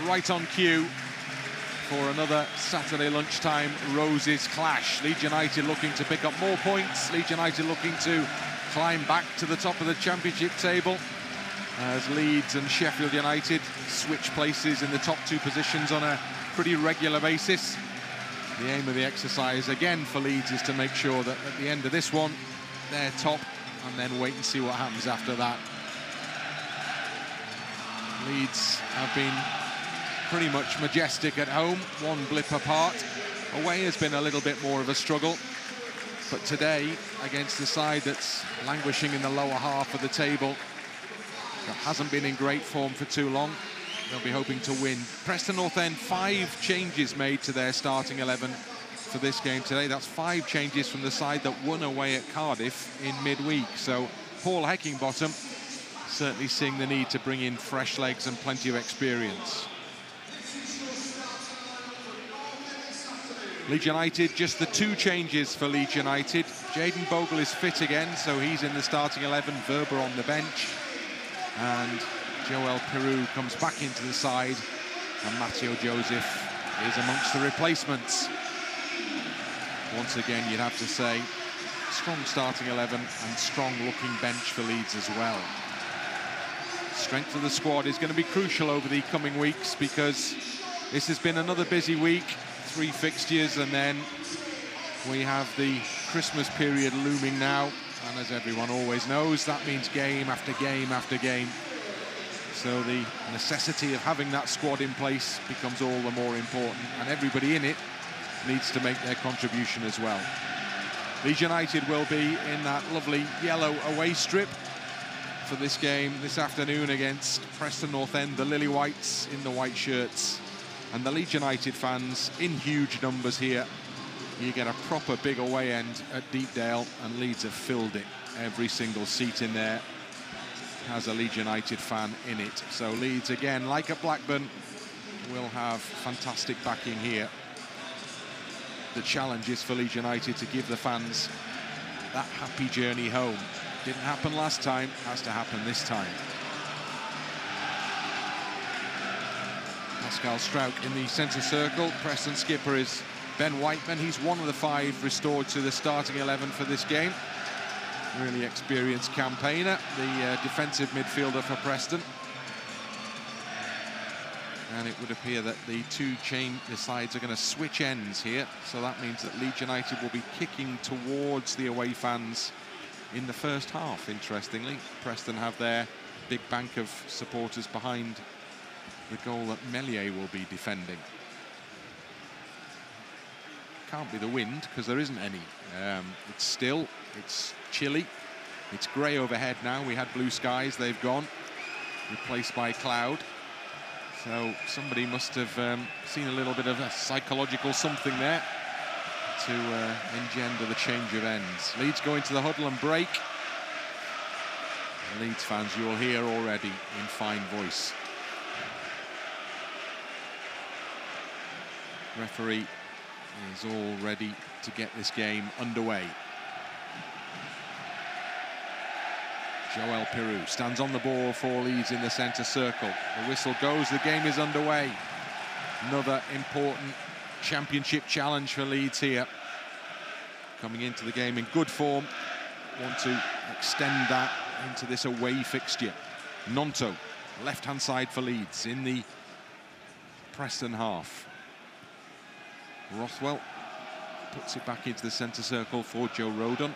right on cue for another Saturday lunchtime Roses clash. Leeds United looking to pick up more points. Leeds United looking to climb back to the top of the Championship table as Leeds and Sheffield United switch places in the top two positions on a pretty regular basis. The aim of the exercise again for Leeds is to make sure that at the end of this one they're top, and then wait and see what happens after that. Leeds have been pretty much majestic at home, one blip apart. Away has been a little bit more of a struggle, but today against the side that's languishing in the lower half of the table, that hasn't been in great form for too long, they'll be hoping to win. Preston North End, 5 changes made to their starting 11 for this game today. That's 5 changes from the side that won away at Cardiff in midweek. So Paul Heckingbottom certainly seeing the need to bring in fresh legs and plenty of experience. Leeds United, just the 2 changes for Leeds United. Jayden Bogle is fit again, so he's in the starting 11, Verber on the bench. And Joel Peru comes back into the side, and Matteo Joseph is amongst the replacements. Once again, you'd have to say, strong starting 11 and strong-looking bench for Leeds as well. Strength of the squad is going to be crucial over the coming weeks, because this has been another busy week, 3 fixtures, and then we have the Christmas period looming now. And as everyone always knows, that means game after game after game. So the necessity of having that squad in place becomes all the more important, and everybody in it needs to make their contribution as well. Leeds United will be in that lovely yellow away strip for this game this afternoon against Preston North End, the Lily Whites in the white shirts. And the Leeds United fans in huge numbers here. You get a proper big away end at Deepdale, and Leeds have filled it. Every single seat in there has a Leeds United fan in it. So Leeds, again, like at Blackburn, will have fantastic backing here. The challenge is for Leeds United to give the fans that happy journey home. Didn't happen last time, has to happen this time. Pascal Struijk in the centre circle. Preston skipper is Ben Whiteman. He's one of the 5 restored to the starting 11 for this game. Really experienced campaigner, the defensive midfielder for Preston. And it would appear that the sides are going to switch ends here. So that means that Leeds United will be kicking towards the away fans in the first half, interestingly. Preston have their big bank of supporters behind the goal that Meslier will be defending. Can't be the wind, because there isn't any. It's still, it's chilly, it's grey overhead now. We had blue skies, they've gone, replaced by cloud. So somebody must have seen a little bit of a psychological something there to engender the change of ends. Leeds go into the huddle and break. Leeds fans, you will hear already in fine voice. Referee is all ready to get this game underway. Joel Peru stands on the ball for Leeds in the centre circle. The whistle goes, the game is underway. Another important championship challenge for Leeds here. Coming into the game in good form. Want to extend that into this away fixture. Gnonto, left-hand side for Leeds in the Preston half. Rothwell puts it back into the centre circle for Joe Rodon.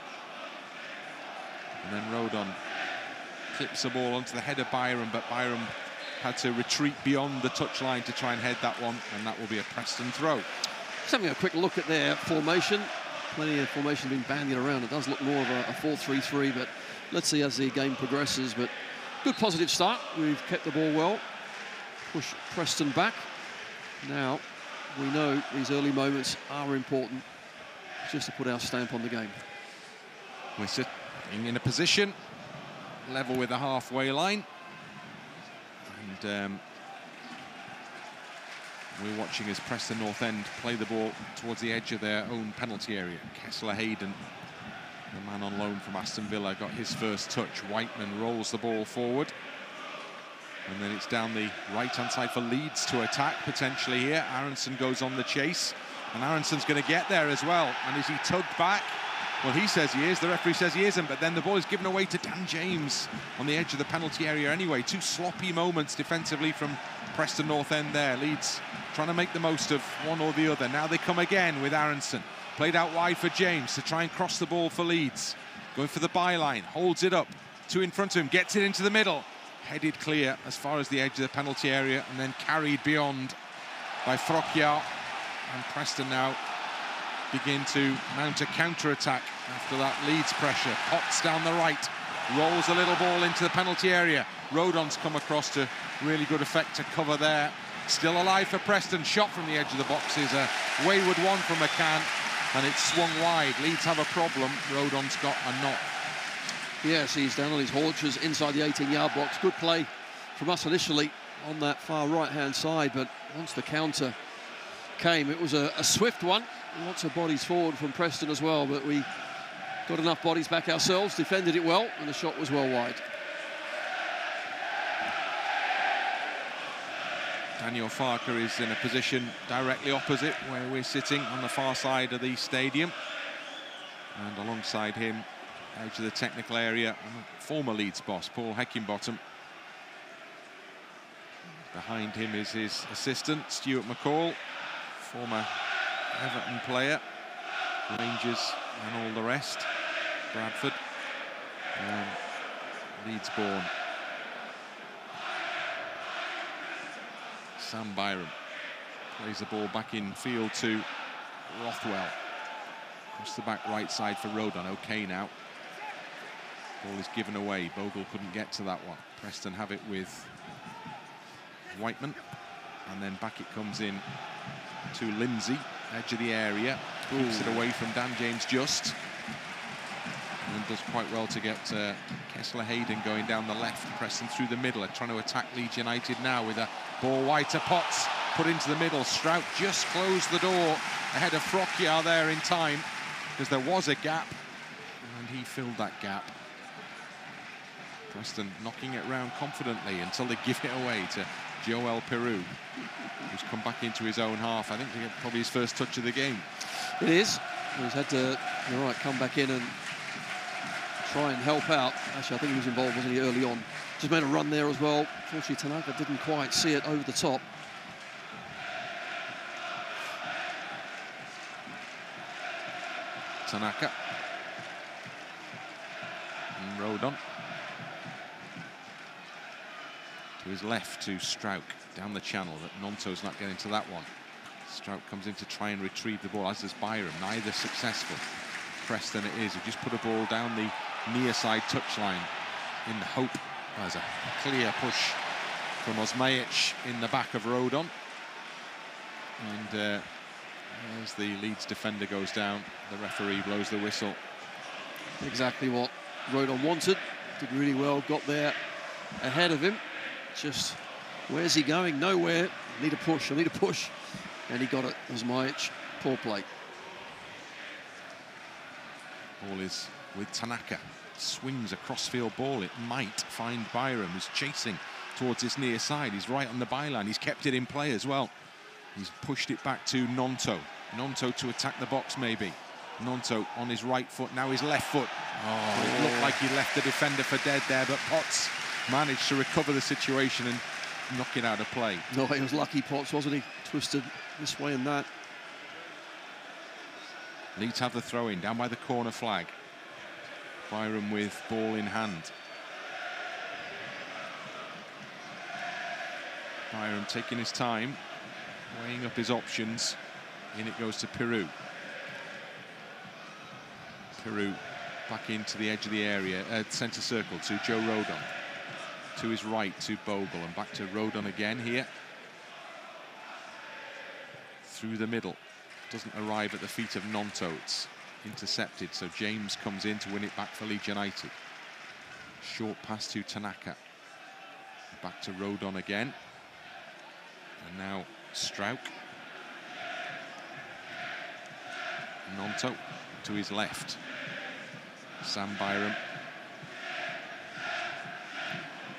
And then Rodon clips the ball onto the head of Byram, but Byram had to retreat beyond the touchline to try and head that one, and that will be a Preston throw. Just having a quick look at their formation. Plenty of formation being bandied around. It does look more of a 4-3-3, but let's see as the game progresses. But good positive start. We've kept the ball well. Push Preston back. Now, we know these early moments are important just to put our stamp on the game. We're sitting in a position level with the halfway line, and we're watching as Preston North End play the ball towards the edge of their own penalty area. Kesler-Hayden, the man on loan from Aston Villa, got his first touch. Whiteman rolls the ball forward. And then it's down the right-hand side for Leeds to attack, potentially here. Aaronson goes on the chase, and Aaronson's going to get there as well. And is he tugged back? Well, he says he is, the referee says he isn't, but then the ball is given away to Dan James on the edge of the penalty area anyway. 2 sloppy moments defensively from Preston North End there. Leeds trying to make the most of one or the other. Now they come again with Aaronson. Played out wide for James to try and cross the ball for Leeds. Going for the byline, holds it up. 2 in front of him, gets it into the middle. Headed clear as far as the edge of the penalty area and then carried beyond by Frokjaer. And Preston now begin to mount a counter-attack after that Leeds pressure. Potts down the right, rolls a little ball into the penalty area. Rodon's come across to really good effect to cover there. Still alive for Preston, shot from the edge of the box is a wayward one from McCann, and it's swung wide. Leeds have a problem, Rodon's got a knock. Yes, he's down on his haunches inside the 18-yard box. Good play from us initially on that far right-hand side, but once the counter came, it was a swift one. Lots of bodies forward from Preston as well, but we got enough bodies back ourselves, defended it well, and the shot was well wide. Daniel Farker is in a position directly opposite where we're sitting on the far side of the stadium. And alongside him, edge of the technical area, former Leeds boss, Paul Heckingbottom. Behind him is his assistant, Stuart McCall, former Everton player, Rangers and all the rest, Bradford, Leeds born. Sam Byram plays the ball back in field to Rothwell. Across the back right side for Rodon, okay now. Ball is given away, Bogle couldn't get to that one. Preston have it with Whiteman, and then back it comes in to Lindsay, edge of the area, keeps it away from Dan James just, and does quite well to get Kesler-Hayden going down the left. Preston through the middle, trying to attack Leeds United now with a ball wide to Potts, put into the middle. Struijk just closed the door ahead of Frokjaer there in time, because there was a gap, and he filled that gap. Preston knocking it around confidently until they give it away to Joel Peru, who's come back into his own half. I think to get probably his first touch of the game. It is. He's had to, you're right, come back in and try and help out. Actually, I think he was involved, wasn't he, early on. Just made a run there as well. Fortunately, Tanaka didn't quite see it over the top. Tanaka. And Rodon. To his left to Struijk, down the channel, but Gnonto's not getting to that one. Struijk comes in to try and retrieve the ball, as does Byram, neither successful. Preston it is, who just put a ball down the near side touchline in the hope. There's a clear push from Osmajic in the back of Rodon. And as the Leeds defender goes down, the referee blows the whistle. Exactly what Rodon wanted. Did really well, got there ahead of him. Just, where's he going? Nowhere. I need a push, I need a push. And he got it. Osmajic, poor play. Ball is with Tanaka. Swings a crossfield ball. It might find Byram, who's chasing towards his near side. He's right on the byline. He's kept it in play as well. He's pushed it back to Gnonto. Gnonto to attack the box, maybe. Gnonto on his right foot, now his left foot. Oh, it looked like he left the defender for dead there, but Potts managed to recover the situation and knock it out of play. No, he was lucky, Potts, wasn't he? Twisted this way and that. Leeds have the throw-in down by the corner flag. Byram with ball in hand. Byram taking his time, weighing up his options. In it goes to Peru. Peru back into the edge of the area, centre circle to Joe Rodon. To his right to Bogle, and back to Rodon again here. Through the middle. Doesn't arrive at the feet of Gnonto. It's intercepted, so James comes in to win it back for Leeds United. Short pass to Tanaka. Back to Rodon again. And now Struijk. Gnonto to his left. Sam Byram.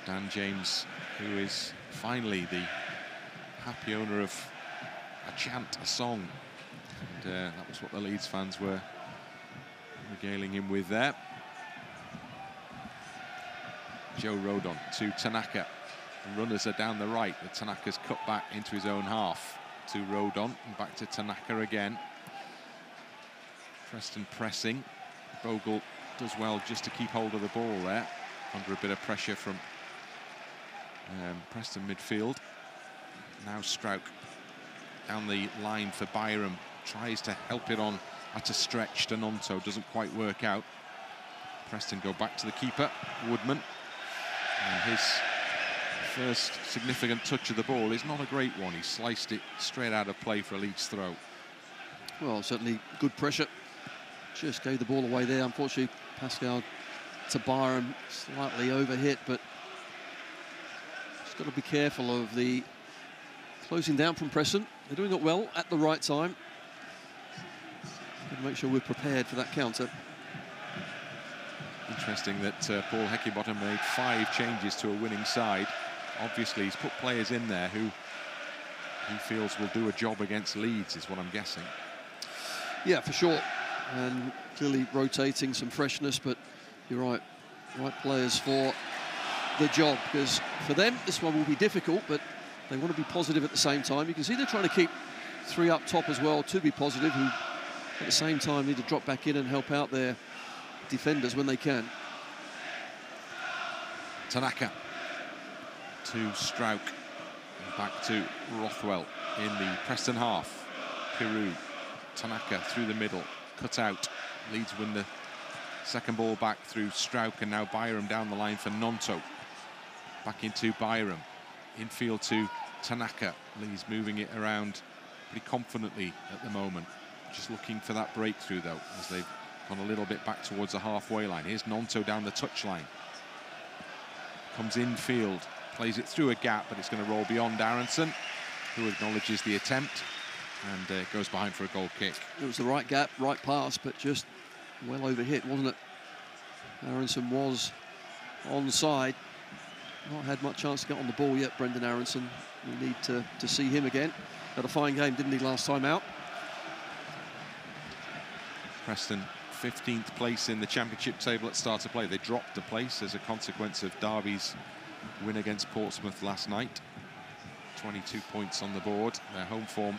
Dan James who is finally the happy owner of a chant, a song. And that was what the Leeds fans were regaling him with there. Joe Rodon to Tanaka. The runners are down the right, but Tanaka's cut back into his own half to Rodon and back to Tanaka again. Preston pressing. Bogle does well just to keep hold of the ball there, under a bit of pressure from Preston midfield. Now Struijk down the line for Byram. Tries to help it on at a stretch to Gnonto. Doesn't quite work out. Preston go back to the keeper, Woodman. And his first significant touch of the ball is not a great one. He sliced it straight out of play for a Leeds throw. Well, certainly good pressure. Just gave the ball away there. Unfortunately, Pascal to Byram, slightly overhit, but just got to be careful of the closing down from Preston. They're doing it well at the right time. Got to make sure we're prepared for that counter. Interesting that Paul Heckingbottom made 5 changes to a winning side. Obviously, he's put players in there who he feels will do a job against Leeds, is what I'm guessing. Yeah, for sure. And clearly rotating some freshness, but you're right players for the job, because for them this one will be difficult, but they want to be positive at the same time. You can see they're trying to keep 3 up top as well to be positive, who at the same time need to drop back in and help out their defenders when they can. Tanaka to Struijk, and back to Rothwell in the Preston half. Peru, Tanaka through the middle, cut out. Leeds win the second ball back through Struijk, and now Byram down the line for Gnonto. Back into Byram, infield to Tanaka. Leeds moving it around pretty confidently at the moment. Just looking for that breakthrough though, as they've gone a little bit back towards the halfway line. Here's Gnonto down the touchline. Comes infield, plays it through a gap, but it's going to roll beyond Aaronson, who acknowledges the attempt and goes behind for a goal kick. It was the right gap, right pass, but just well overhit, wasn't it? Aaronson was onside. Not had much chance to get on the ball yet, Brendan Aaronson. We need to see him again. Had a fine game, didn't he, last time out? Preston 15th place in the championship table at start of play. They dropped a place as a consequence of Derby's win against Portsmouth last night. 22 points on the board. Their home form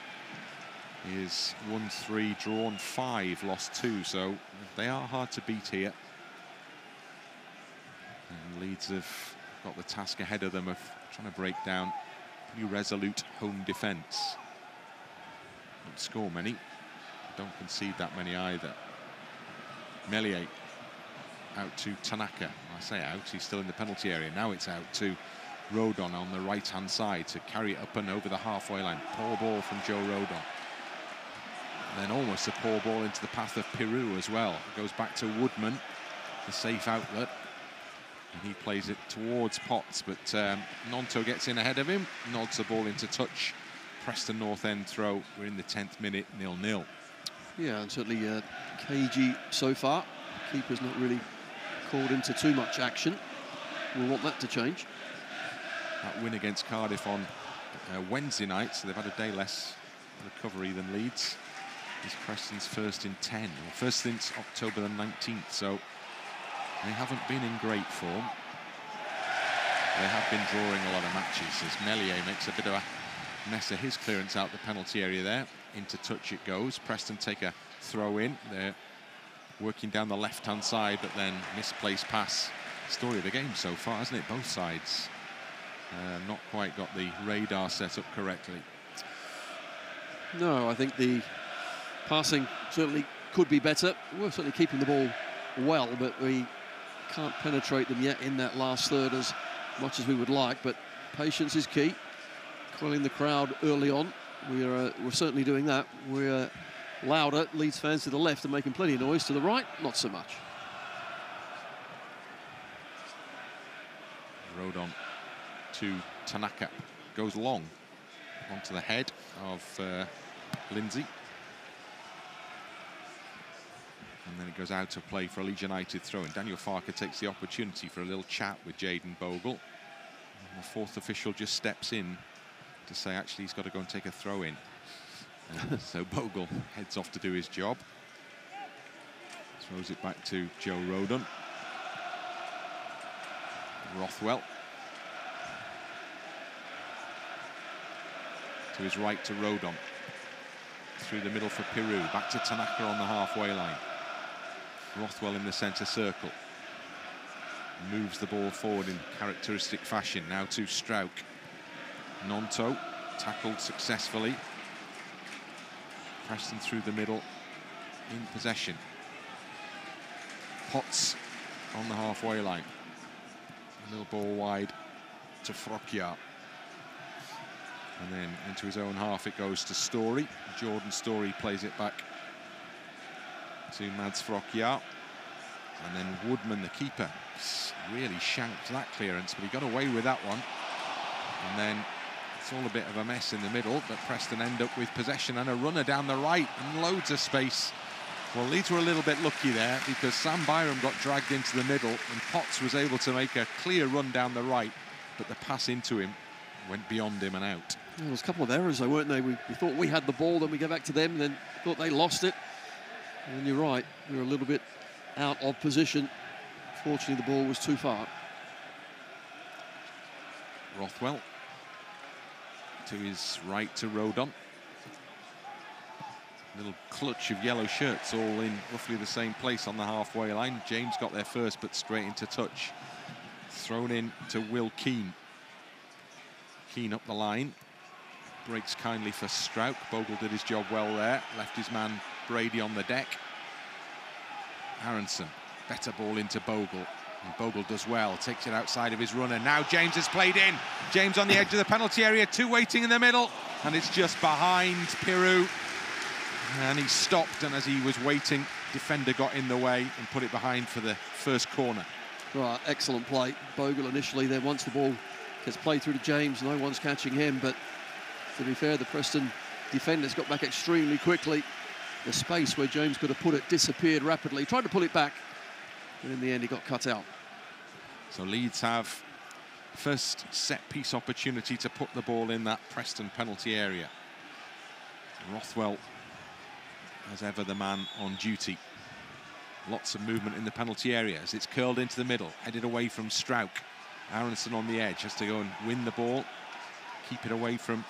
is 1-3, drawn 5, lost 2, so they are hard to beat here. And Leeds have got the task ahead of them of trying to break down pretty resolute home defence. Don't score many, don't concede that many either. Meslier out to Tanaka. I say out, he's still in the penalty area. Now it's out to Rodon on the right-hand side to carry it up and over the halfway line. Poor ball from Joe Rodon. And then almost a poor ball into the path of Peru as well. It goes back to Woodman, the safe outlet. And he plays it towards Potts, but Gnonto gets in ahead of him, nods the ball into touch. Preston North End throw. We're in the 10th minute, 0-0. Yeah, and certainly cagey so far. Keeper's not really called into too much action. We'll want that to change. That win against Cardiff on Wednesday night, so they've had a day less recovery than Leeds. It's Preston's first in 10, or first since October the 19th, so they haven't been in great form. They have been drawing a lot of matches as Meslier makes a bit of a mess of his clearance out the penalty area there. Into touch it goes. Preston take a throw in. They're working down the left-hand side, but then misplaced pass. Story of the game so far, hasn't it? Both sides not quite got the radar set up correctly. No, I think the passing certainly could be better. We're certainly keeping the ball well, but we can't penetrate them yet in that last third as much as we would like. But patience is key. Quelling the crowd early on. We're certainly doing that. We're louder. Leeds fans to the left are making plenty of noise. To the right, not so much. Rodon to Tanaka. Goes long onto the head of Lindsay. And then it goes out of play for a Leeds United throw. And Daniel Farke takes the opportunity for a little chat with Jayden Bogle. And the fourth official just steps in to say actually he's got to go and take a throw in. So Bogle heads off to do his job. Throws it back to Joe Rodon. Rothwell. To his right to Rodon. Through the middle for Peru. Back to Tanaka on the halfway line. Rothwell in the centre circle. Moves the ball forward in characteristic fashion. Now to Struijk. Gnonto tackled successfully. Preston through the middle in possession. Potts on the halfway line. A little ball wide to Frokjaer. And then into his own half it goes to Storey. Jordan Storey plays it back to Mads Frokjaer. And then Woodman, the keeper, really shanked that clearance, but he got away with that one. And then it's all a bit of a mess in the middle, but Preston end up with possession and a runner down the right and loads of space. Well, Leeds were a little bit lucky there because Sam Byram got dragged into the middle and Potts was able to make a clear run down the right, but the pass into him went beyond him and out. There was a couple of errors, though, weren't they? We thought we had the ball, then we go back to them, and then thought they lost it. And you're right, we were a little bit out of position. Fortunately, the ball was too far. Rothwell to his right to Rodon. Little clutch of yellow shirts all in roughly the same place on the halfway line. James got there first, but straight into touch. Thrown in to Will Keane. Keane up the line. Breaks kindly for Struijk. Bogle did his job well there. Left his man Brady on the deck. Aaronson, better ball into Bogle. And Bogle does well, takes it outside of his runner. Now James has played in. James on the edge of the penalty area, two waiting in the middle. And it's just behind Peru. And he stopped, and as he was waiting, defender got in the way and put it behind for the first corner. Right, excellent play. Bogle initially, then once the ball gets played through to James, no one's catching him, but to be fair, the Preston defenders got back extremely quickly. The space where James could have put it disappeared rapidly. He tried to pull it back, but in the end he got cut out. So Leeds have first set-piece opportunity to put the ball in that Preston penalty area. Rothwell, as ever, the man on duty. Lots of movement in the penalty area as it's curled into the middle, headed away from Struijk. Aaronson on the edge has to go and win the ball, keep it away from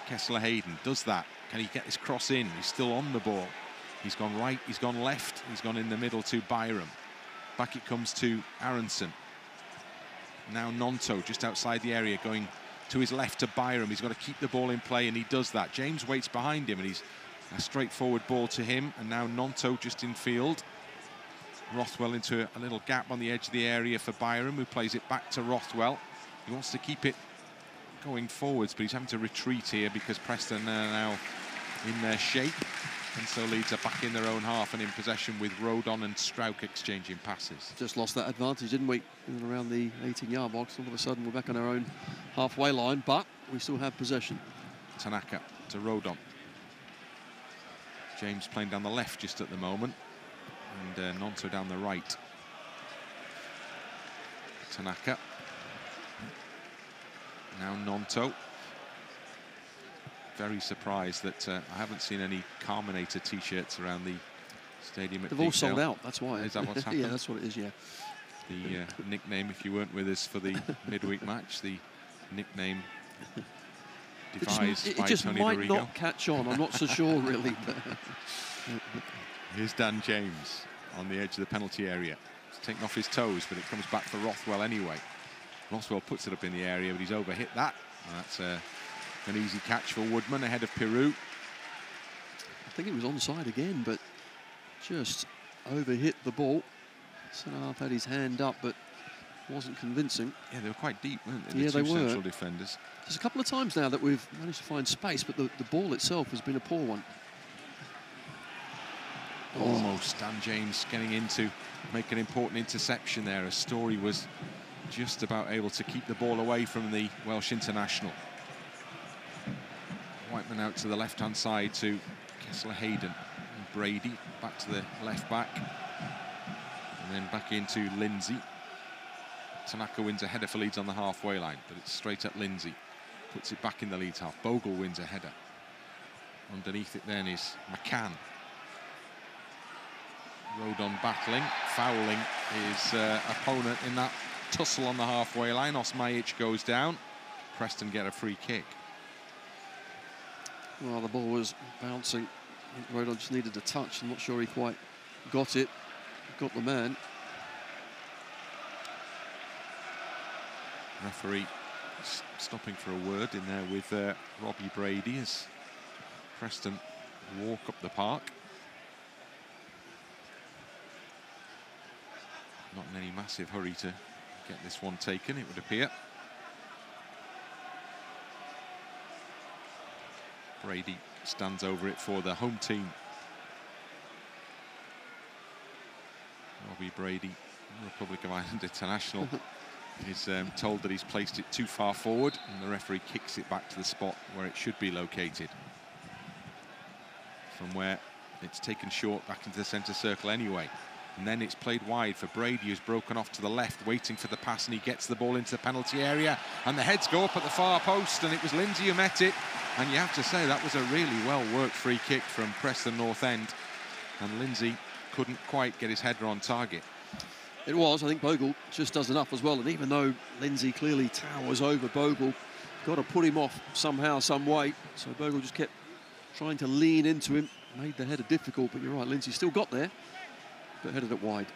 Kesler-Hayden. Does that? Can he get this cross in? He's still on the ball. He's gone right, he's gone left, he's gone in the middle to Byram. Back it comes to Aaronson. Now Gnonto just outside the area, going to his left to Byram. He's got to keep the ball in play, and he does that. James waits behind him, and he's a straightforward ball to him. And now Gnonto just in field. Rothwell into a little gap on the edge of the area for Byram, who plays it back to Rothwell. He wants to keep it going forwards, but he's having to retreat here because Preston are now in their shape. And so Leeds are back in their own half and in possession with Rodon and Struijk exchanging passes. Just lost that advantage, didn't we? In and around the 18-yard box. All of a sudden, we're back on our own halfway line, but we still have possession. Tanaka to Rodon. James playing down the left just at the moment. And Gnonto down the right. Tanaka. Now Gnonto. Very surprised that I haven't seen any Carminator t-shirts around the stadium at They've all sold out, that's why. Is that what's happened? Yeah, that's what it is, yeah. The nickname, if you weren't with us for the midweek match, the nickname devised by just Tony might Dorigo. not catch on, I'm not so sure, really. But Here's Dan James on the edge of the penalty area. He's taken off his toes, but it comes back for Rothwell anyway. Rothwell puts it up in the area, but he's overhit that. And that's an easy catch for Woodman ahead of Peru. I think it was onside again, but just overhit the ball. Sanarth had his hand up, but wasn't convincing. Yeah, they were quite deep, weren't they? Yeah, the two they were. central defenders. There's a couple of times now that we've managed to find space, but the ball itself has been a poor one. Almost Dan James getting in to make an important interception there as Storey was just about able to keep the ball away from the Welsh international. Whiteman out to the left-hand side to Kesler-Hayden and Brady, back to the left back. And then back into Lindsay. Tanaka wins a header for Leeds on the halfway line, but it's straight at Lindsay. Puts it back in the Leeds half. Bogle wins a header. Underneath it then is McCann. Rodon battling, fouling his opponent in that tussle on the halfway line. Osmajic goes down. Preston get a free kick. Well, the ball was bouncing. I think Rodon just needed a touch. I'm not sure he quite got it. Got the man. Referee stopping for a word in there with Robbie Brady as Preston walk up the park. Not in any massive hurry to get this one taken, it would appear. Brady stands over it for the home team. Robbie Brady, Republic of Ireland international, is told that he's placed it too far forward, and the referee kicks it back to the spot where it should be located. From where it's taken short back into the centre circle anyway. And then it's played wide for Brady, who's broken off to the left, waiting for the pass, and he gets the ball into the penalty area. And the heads go up at the far post, and it was Lindsay who met it. And you have to say that was a really well-worked free kick from Preston North End. And Lindsay couldn't quite get his header on target. It was. I think Bogle just does enough as well. And even though Lindsay clearly towers over Bogle, got to put him off somehow, some way. So Bogle just kept trying to lean into him, made the header difficult. But you're right, Lindsay still got there, but headed it wide.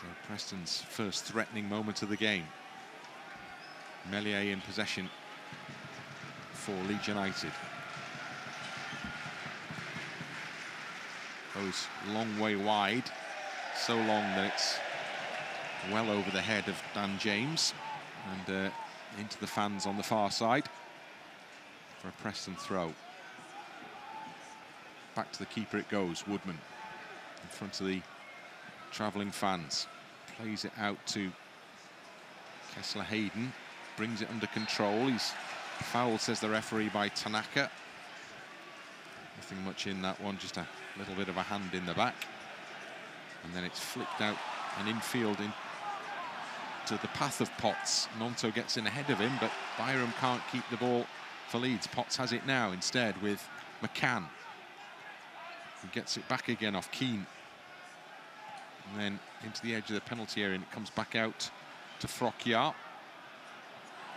So Preston's first threatening moment of the game. Meslier in possession for Leeds United. Goes long way wide, so long that it's well over the head of Dan James and into the fans on the far side for a Preston throw. Back to the keeper it goes, Woodman in front of the travelling fans. Plays it out to Kesler-Hayden, brings it under control. He's fouled, says the referee, by Tanaka. Nothing much in that one, just a little bit of a hand in the back. And then it's flicked out and infield into the path of Potts. Gnonto gets in ahead of him, but Byram can't keep the ball for Leeds. Potts has it now instead with McCann, who gets it back again off Keane. And then into the edge of the penalty area, and it comes back out to Frokjaer.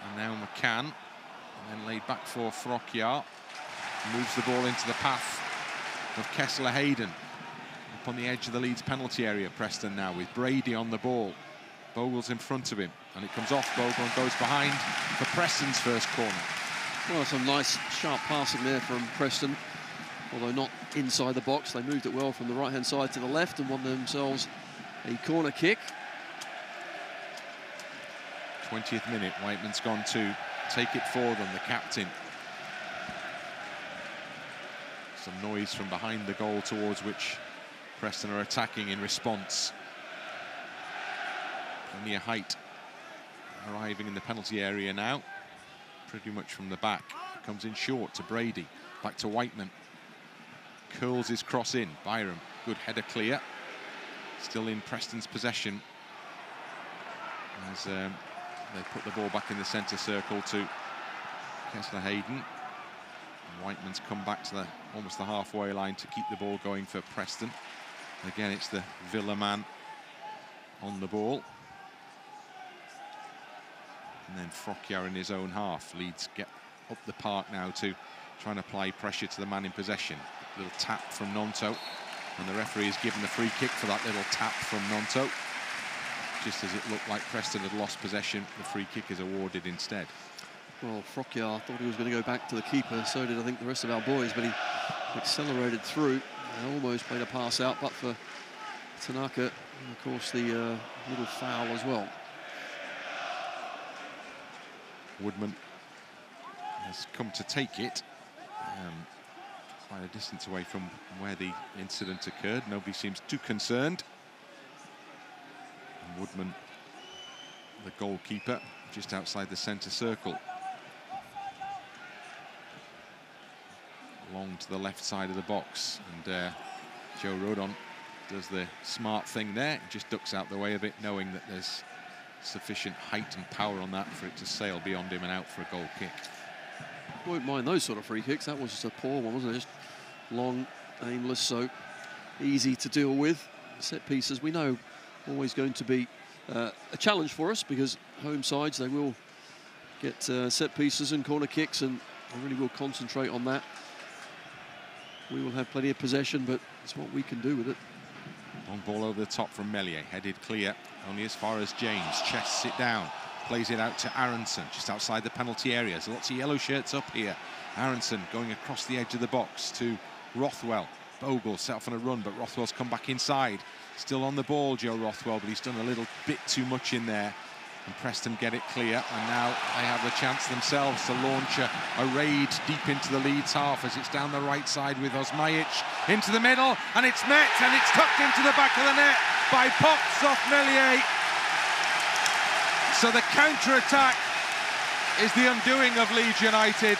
And now McCann, and then laid back for Frokjaer. Moves the ball into the path of Kesler-Hayden. Up on the edge of the Leeds penalty area, Preston now with Brady on the ball. Bogle's in front of him, and it comes off Bogle and goes behind for Preston's first corner. Well, some nice sharp passing there from Preston, although not inside the box. They moved it well from the right-hand side to the left and won themselves a corner kick. 20th minute, Whiteman's gone to take it for them, the captain. Some noise from behind the goal towards which Preston are attacking in response. Plenty of height arriving in the penalty area now, pretty much from the back. Comes in short to Brady, back to Whiteman. Curls his cross in, Byram, good header clear. Still in Preston's possession as they put the ball back in the centre circle to Kesler-Hayden. Whiteman's come back to almost the halfway line to keep the ball going for Preston. Again, it's the Villa man on the ball. And then Frokjaer in his own half. Leeds get up the park now to try and apply pressure to the man in possession. Little tap from Gnonto, and the referee has given the free kick for that little tap from Gnonto. Just as it looked like Preston had lost possession, the free kick is awarded instead. Well, Frokjaer thought he was going to go back to the keeper, so did I think the rest of our boys, but he accelerated through and almost played a pass out, but for Tanaka, and of course the little foul as well. Woodman has come to take it quite a distance away from where the incident occurred. Nobody seems too concerned. And Woodman, the goalkeeper, just outside the centre circle. Along to the left side of the box, and Joe Rodon does the smart thing there, just ducks out the way a bit, knowing that there's sufficient height and power on that for it to sail beyond him and out for a goal kick. Won't mind those sort of free kicks. That was just a poor one, wasn't it? Just long, aimless, so easy to deal with. Set pieces, we know, always going to be a challenge for us, because home sides, they will get set pieces and corner kicks, and they really will concentrate on that. We will have plenty of possession, but it's what we can do with it. Long ball over the top from Meslier, headed clear, only as far as James. Chests it down, plays it out to Aaronson, just outside the penalty area. There's lots of yellow shirts up here. Aaronson going across the edge of the box to Rothwell. Bogle set off on a run, but Rothwell's come back inside. Still on the ball, Joe Rothwell, but he's done a little bit too much in there. And Preston get it clear, and now they have the chance themselves to launch a raid deep into the Leeds half, as it's down the right side with Osmajic into the middle, and it's met, and it's tucked into the back of the net by Potts off Meslier. So the counter-attack is the undoing of Leeds United,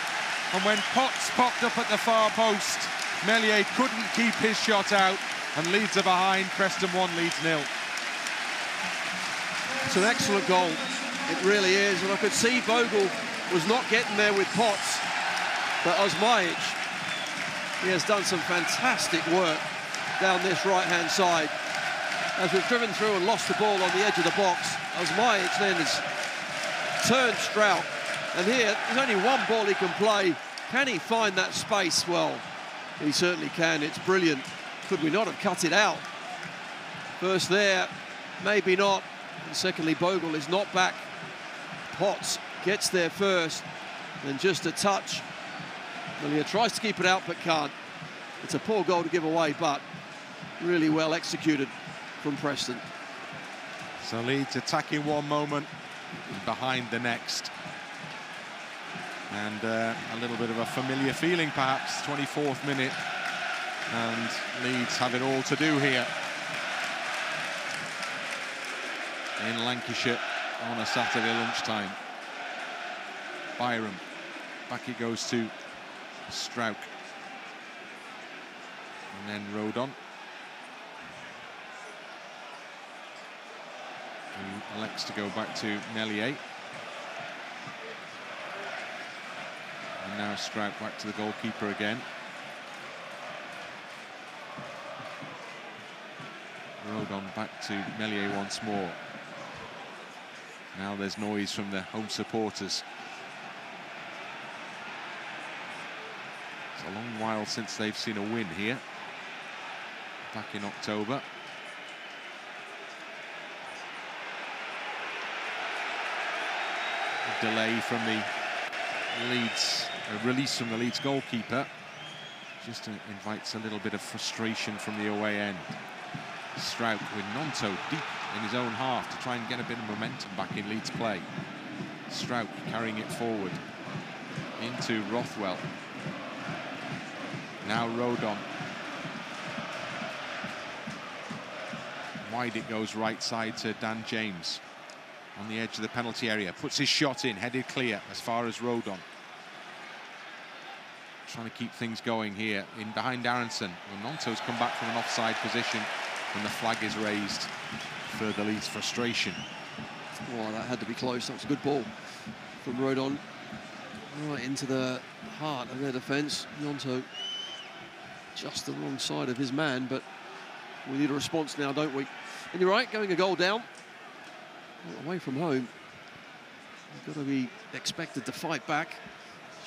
and when Potts popped up at the far post, Meslier couldn't keep his shot out, and Leeds are behind. Preston 1, Leeds 0. It's an excellent goal, it really is, and I could see Bogle was not getting there with Potts, but Osmajic, he has done some fantastic work down this right-hand side. As we've driven through and lost the ball on the edge of the box, Osmajic then has turned Struijk, and here, there's only one ball he can play. Can he find that space? Well, he certainly can. It's brilliant. Could we not have cut it out? First there, maybe not. And secondly, Bogle is not back. Potts gets there first, and just a touch. Meslier tries to keep it out, but can't. It's a poor goal to give away, but really well executed from Preston. So Leeds attacking one moment, behind the next. And a little bit of a familiar feeling, perhaps, 24th minute. And Leeds have it all to do here in Lancashire on a Saturday lunchtime. Byram, back it goes to Struijk. And then Rodon, who elects to go back to Meslier. And now Struijk back to the goalkeeper again. Rodon back to Meslier once more. Now there's noise from the home supporters. It's a long while since they've seen a win here. Back in October. A delay from the Leeds, a release from the Leeds goalkeeper. Just invites a little bit of frustration from the away end. Struijk with Gnonto deep in his own half to try and get a bit of momentum back in Leeds play. Struijk carrying it forward into Rothwell. Now Rodon. Wide it goes right side to Dan James. On the edge of the penalty area. Puts his shot in, headed clear as far as Rodon. Trying to keep things going here in behind Aaronson. Well, Gnonto's come back from an offside position, and the flag is raised for the Leeds frustration. Oh, that had to be close. That was a good ball from Rodon. Right into the heart of their defence. Gnonto just the wrong side of his man, but we need a response now, don't we? And you're right, going a goal down, away from home, you've got to be expected to fight back,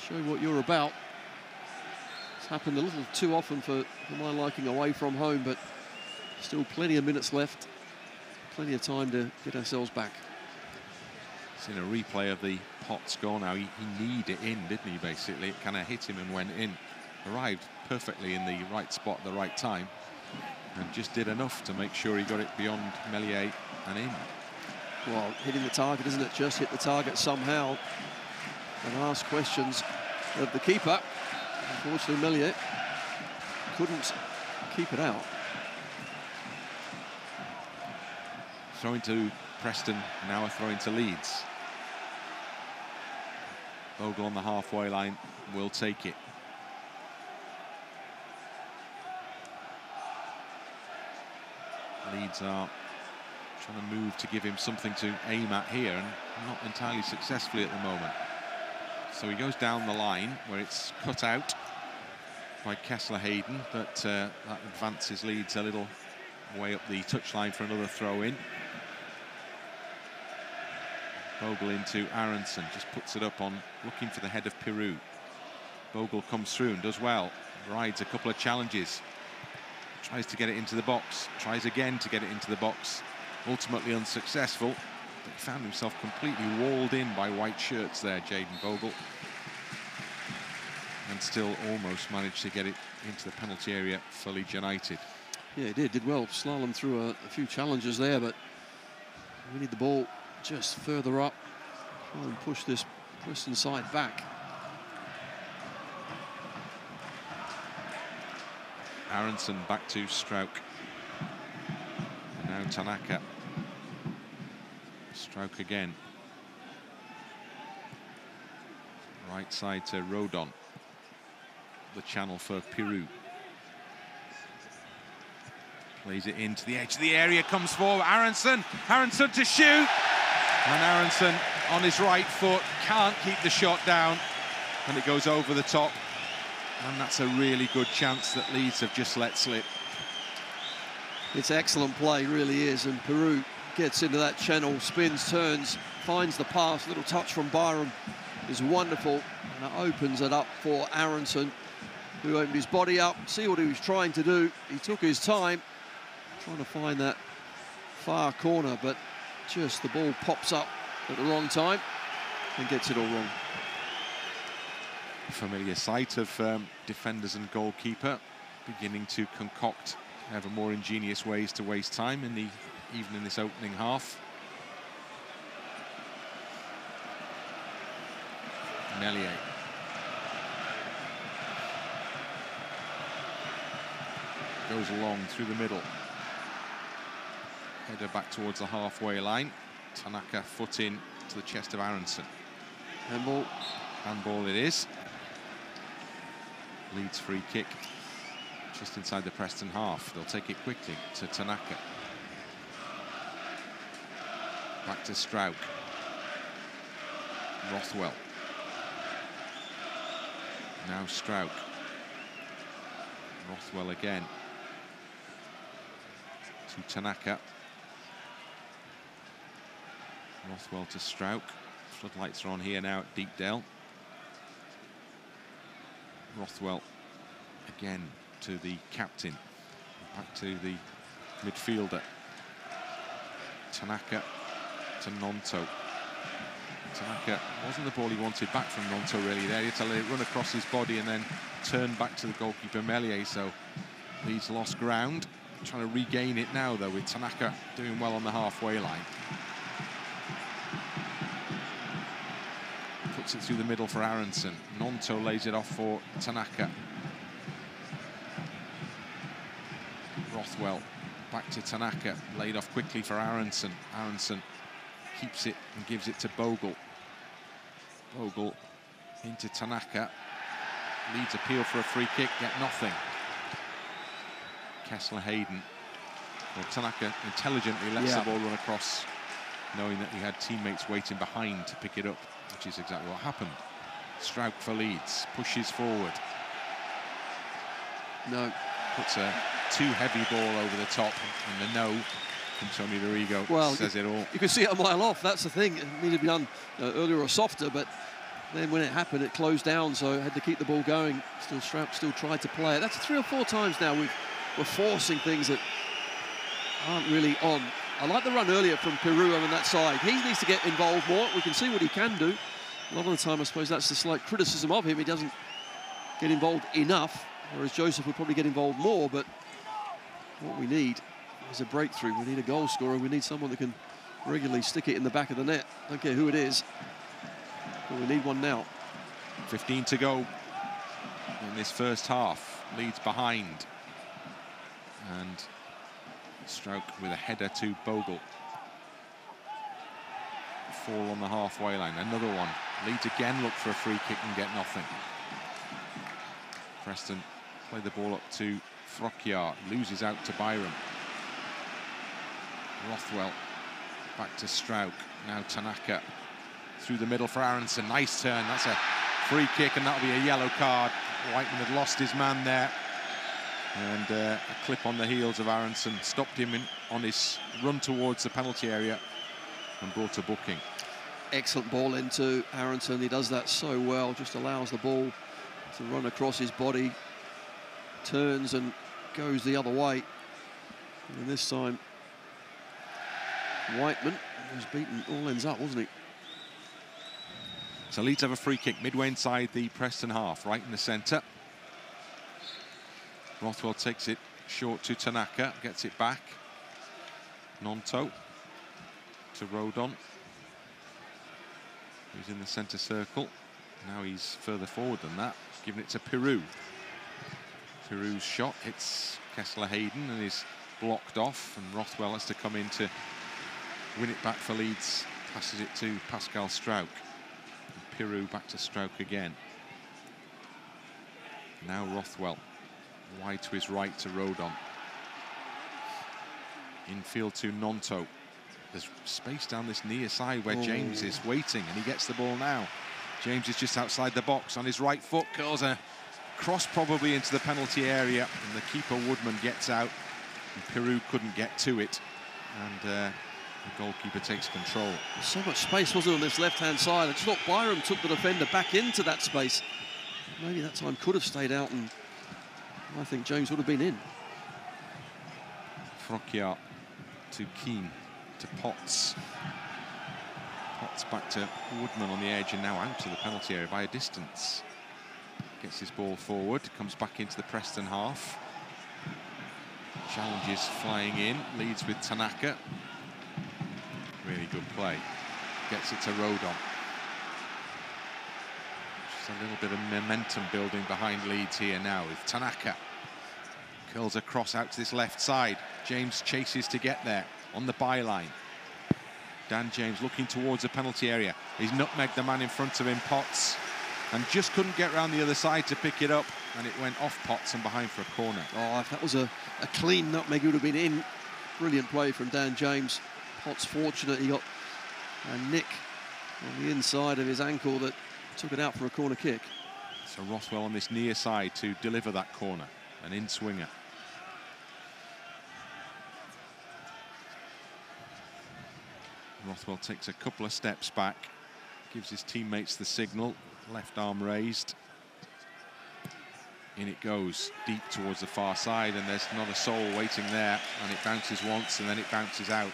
show what you're about. It's happened a little too often for my liking away from home, but still plenty of minutes left, plenty of time to get ourselves back. Seen a replay of the Potts goal now. He kneed it in, didn't he, basically? It kind of hit him and went in. Arrived perfectly in the right spot at the right time, and just did enough to make sure he got it beyond Meslier and in. Well, hitting the target, isn't it? Just hit the target somehow and ask questions of the keeper. Unfortunately, Meslier couldn't keep it out. Throwing to Preston, now a throw to Leeds. Bogle on the halfway line will take it. Leeds are trying to move to give him something to aim at here, and not entirely successfully at the moment. So he goes down the line where it's cut out by Kesler-Hayden, but that advances Leeds a little way up the touchline for another throw-in. Bogle into Aaronson, just puts it up on, looking for the head of Peru. Bogle comes through and does well, rides a couple of challenges, tries to get it into the box, tries again to get it into the box, ultimately unsuccessful, but he found himself completely walled in by white shirts there, Jayden Bogle, and still almost managed to get it into the penalty area for Leeds United. Yeah, he did well, slalom through a few challenges there, but we need the ball just further up, try and push this Preston side back. Aaronson back to Struijk. And now Tanaka. Struijk again. Right side to Rodon. The channel for Peru. Plays it into the edge of the area, comes forward. Aaronson to shoot. And Aaronson on his right foot can't keep the shot down. And it goes over the top. And that's a really good chance that Leeds have just let slip. It's excellent play, really is, and Peru gets into that channel, spins, turns, finds the pass, little touch from Byram is wonderful, and it opens it up for Aaronson, who opened his body up, see what he was trying to do. He took his time, trying to find that far corner, but just the ball pops up at the wrong time and gets it all wrong. Familiar sight of defenders and goalkeeper beginning to concoct ever more ingenious ways to waste time even in this opening half. Meslier. Goes along through the middle. Header back towards the halfway line. Tanaka foot in to the chest of Aaronson. Handball. Handball it is. Leeds free kick just inside the Preston half. They'll take it quickly to Tanaka. Back to Struijk. Rothwell. Now Struijk. Rothwell again. To Tanaka. Rothwell to Struijk. Floodlights are on here now at Deepdale. Rothwell again to the captain, back to the midfielder. Tanaka to Gnonto. Tanaka wasn't the ball he wanted back from Gnonto really there. He had to let it run across his body and then turn back to the goalkeeper Meslier, so Leeds lost ground. Trying to regain it now though, with Tanaka doing well on the halfway line. Puts it through the middle for Aaronson. Gnonto lays it off for Tanaka. Rothwell back to Tanaka, laid off quickly for Aaronson. Aaronson keeps it and gives it to Bogle. Bogle into Tanaka. Leeds appeal for a free kick, get nothing. Kesler-Hayden. Well, Tanaka intelligently lets the ball run across, knowing that he had teammates waiting behind to pick it up, which is exactly what happened. Struijk for Leeds, pushes forward. No. Puts a too heavy ball over the top, and the no from Tony Dorigo says it all. You can see it a mile off, that's the thing. It needed to be done earlier or softer, but then when it happened, it closed down, so had to keep the ball going. Struijk still tried to play it. That's 3 or 4 times now we're forcing things that aren't really on. I like the run earlier from Peru on that side. He needs to get involved more. We can see what he can do. A lot of the time, I suppose that's the slight criticism of him. He doesn't get involved enough, whereas Joseph would probably get involved more, but what we need is a breakthrough. We need a goal scorer. We need someone that can regularly stick it in the back of the net. Don't care who it is, but we need one now. 15 to go in this first half. Leeds behind. And Struijk with a header to Bogle. 4 on the halfway line. Another one. Leeds again look for a free kick and get nothing. Preston play the ball up to Frokjaer. Loses out to Byram. Rothwell back to Struijk. Now Tanaka through the middle for Aaronson. Nice turn. That's a free kick, and that'll be a yellow card. Whiteman had lost his man there. And a clip on the heels of Aaronson stopped him on his run towards the penalty area and brought a booking. Excellent ball into Aaronson. He does that so well, just allows the ball to run across his body, turns and goes the other way. And this time, Whiteman was beaten all ends up, wasn't he? So Leeds have a free kick midway inside the Preston half, right in the centre. Rothwell takes it short to Tanaka, gets it back. Gnonto to Rodon, who's in the centre circle. Now he's further forward than that, giving it to Peru. Peru's shot hits Kesler-Hayden and is blocked off, and Rothwell has to come in to win it back for Leeds. Passes it to Pascal Struijk. And Peru back to Struijk again. Now Rothwell. Wide to his right to Rodon. Infield to Gnonto. There's space down this near side where James is waiting, and he gets the ball now. James is just outside the box on his right foot, curls a cross probably into the penalty area, and the keeper Woodman gets out, and Peru couldn't get to it, and the goalkeeper takes control. There's so much space, wasn't there, on this left-hand side? I just thought Byram took the defender back into that space. Maybe that time could have stayed out, and I think James would have been in. Frokjaer to Keane, to Potts. Potts back to Woodman on the edge, and now out to the penalty area by a distance. Gets his ball forward, comes back into the Preston half. Challenges flying in, leads with Tanaka. Really good play. Gets it to Rodon. Just a little bit of momentum building behind Leeds here now with Tanaka. Curls across out to this left side. James chases to get there on the byline. Dan James looking towards the penalty area. He's nutmegged the man in front of him, Potts, and just couldn't get round the other side to pick it up, and it went off Potts and behind for a corner. Oh, if that was a clean nutmeg, it would have been in. Brilliant play from Dan James. Potts fortunate he got a nick on the inside of his ankle that took it out for a corner kick. So Rothwell on this near side to deliver that corner, an in-swinger. Rothwell takes a couple of steps back, gives his teammates the signal, left arm raised. In it goes, deep towards the far side, and there's not a soul waiting there, and it bounces once and then it bounces out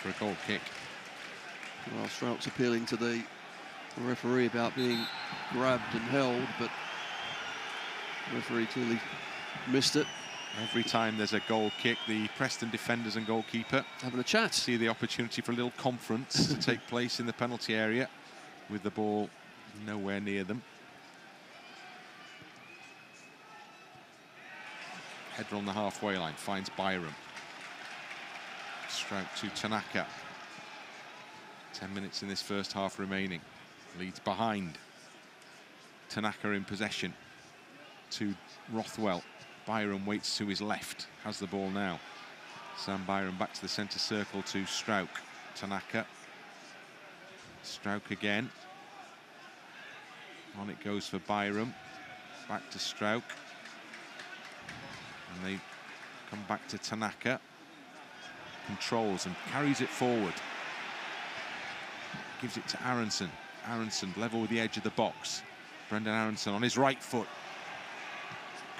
for a goal kick. Well, Struijk's appealing to the referee about being grabbed and held, but the referee clearly missed it. Every time there's a goal kick, the Preston defenders and goalkeeper having a chat. See the opportunity for a little conference to take place in the penalty area with the ball nowhere near them. Header on the halfway line, finds Byram. Struijk to Tanaka. 10 minutes in this first half remaining. Leeds behind. Tanaka in possession to Rothwell. Byram waits to his left, has the ball now. Sam Byram back to the centre circle to Struijk. Tanaka. Struijk again. On it goes for Byram. Back to Struijk. And they come back to Tanaka. Controls and carries it forward. Gives it to Aaronson. Aaronson level with the edge of the box. Brendan Aaronson on his right foot.